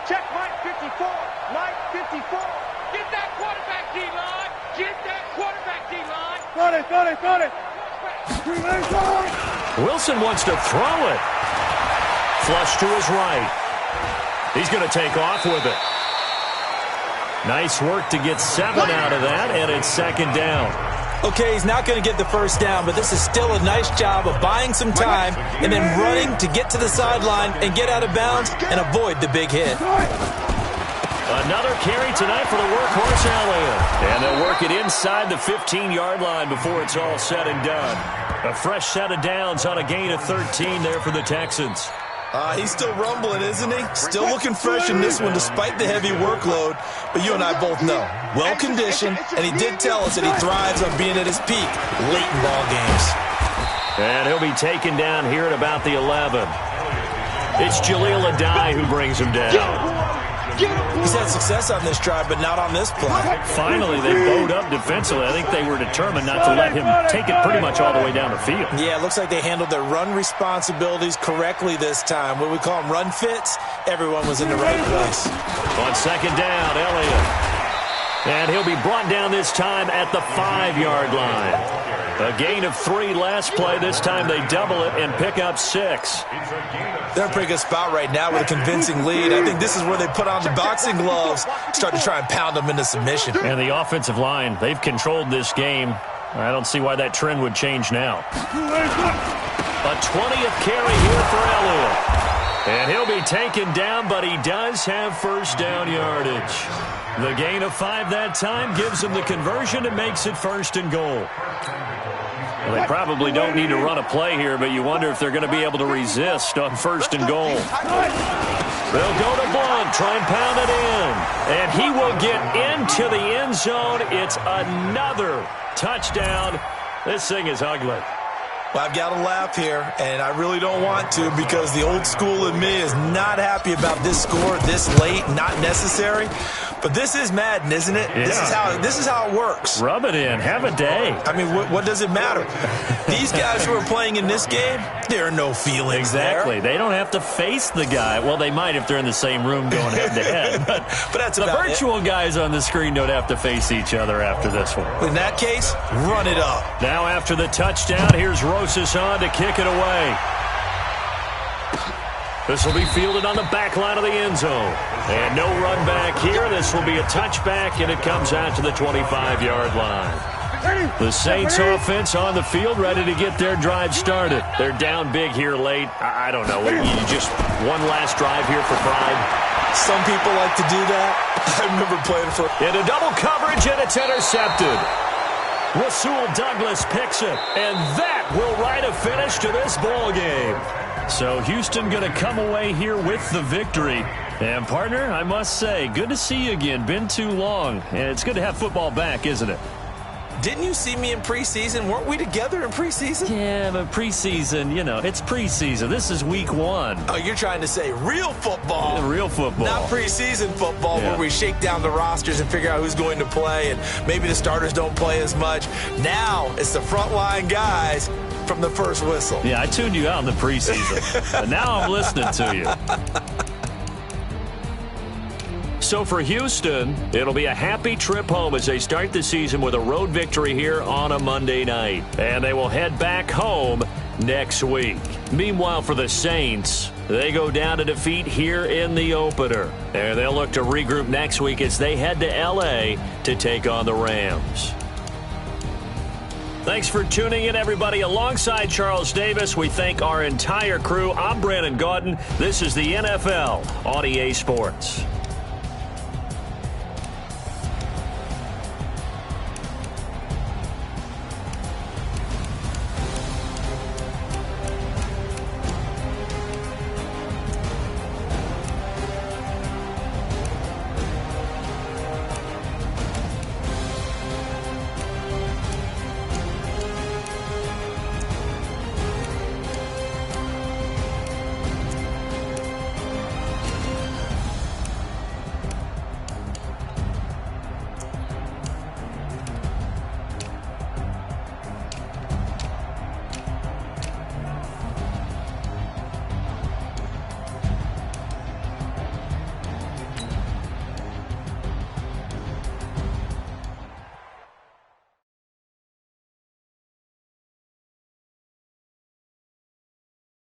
S3: Check Mike 54. Mike 54.
S5: Get that quarterback D-line. Get that quarterback D-line.
S3: Got it.
S2: Wilson wants to throw it. Flush to his right. He's going to take off with it. Nice work to get 7 out of that, and it's 2nd down.
S4: Okay, he's not going to get the first down, but this is still a nice job of buying some time and then running to get to the sideline and get out of bounds and avoid the big hit.
S2: Another carry tonight for the workhorse Elliott. And they'll work it inside the 15-yard line before it's all said and done. A fresh set of downs on a gain of 13 there for the Texans.
S4: He's still rumbling, isn't he? Still looking fresh in this one despite the heavy workload. But you and I both know, well-conditioned, and he did tell us that he thrives on being at his peak late in ball games.
S2: And he'll be taken down here at about the 11. It's Jaleel Adai who brings him down.
S4: He's had success on this drive, but not on this play.
S2: Finally, they bowed up defensively. I think they were determined not to let him take it pretty much all the way down the field.
S4: Yeah, it looks like they handled their run responsibilities correctly this time. What we call them run fits, everyone was in the right place.
S2: On 2nd down, Elliott. And he'll be brought down this time at the 5-yard line. A gain of 3 last play. This time they double it and pick up 6.
S4: They're in a pretty good spot right now with a convincing lead. I think this is where they put on the boxing gloves, start to try and pound them into submission.
S2: And the offensive line, they've controlled this game. I don't see why that trend would change now. A 20th carry here for Elliott. And he'll be taken down, but he does have first down yardage. The gain of 5 that time gives him the conversion and makes it 1st and goal. Well, they probably don't need to run a play here, but you wonder if they're going to be able to resist on 1st and goal. They'll go to Blunt, try and pound it in. And he will get into the end zone. It's another touchdown. This thing is ugly.
S4: Well, I've got to laugh here, and I really don't want to because the old school in me is not happy about this score this late, not necessary. But this is Madden, isn't it?
S2: Yeah.
S4: This is how it works.
S2: Rub it in. Have a day.
S4: I mean, what does it matter? These guys who are playing in this game, there are no feelings
S2: Exactly.
S4: there.
S2: They don't have to face the guy. Well, they might if they're in the same room going head-to-head. But
S4: that's
S2: the
S4: about
S2: virtual guys on the screen don't have to face each other after this one.
S4: In that case, run it up.
S2: Now after the touchdown, here's Rosas on to kick it away. This will be fielded on the back line of the end zone. And no run back here. This will be a touchback, and it comes out to the 25-yard line. The Saints offense on the field, ready to get their drive started. They're down big here late. I don't know. You just one last drive here for pride.
S4: Some people like to do that. I remember playing for...
S2: Into double coverage, and it's intercepted. Rasul Douglas picks it, and that will write a finish to this ball game. So Houston going to come away here with the victory. And, partner, I must say, good to see you again. Been too long. And it's good to have football back, isn't it?
S4: Didn't you see me in preseason? Weren't we together in preseason?
S2: Yeah, but preseason, you know, it's preseason. This is week 1.
S4: Oh, you're trying to say real football.
S2: Yeah, real football.
S4: Not preseason football where we shake down the rosters and figure out who's going to play, and maybe the starters don't play as much. Now it's the frontline guys from the first whistle.
S2: Yeah, I tuned you out in the preseason. But now I'm listening to you. So for Houston, it'll be a happy trip home as they start the season with a road victory here on a Monday night. And they will head back home next week. Meanwhile, for the Saints, they go down to defeat here in the opener. And they'll look to regroup next week as they head to L.A. to take on the Rams. Thanks for tuning in, everybody. Alongside Charles Davis, we thank our entire crew. I'm Brandon Gaudin. This is the NFL on EA Sports.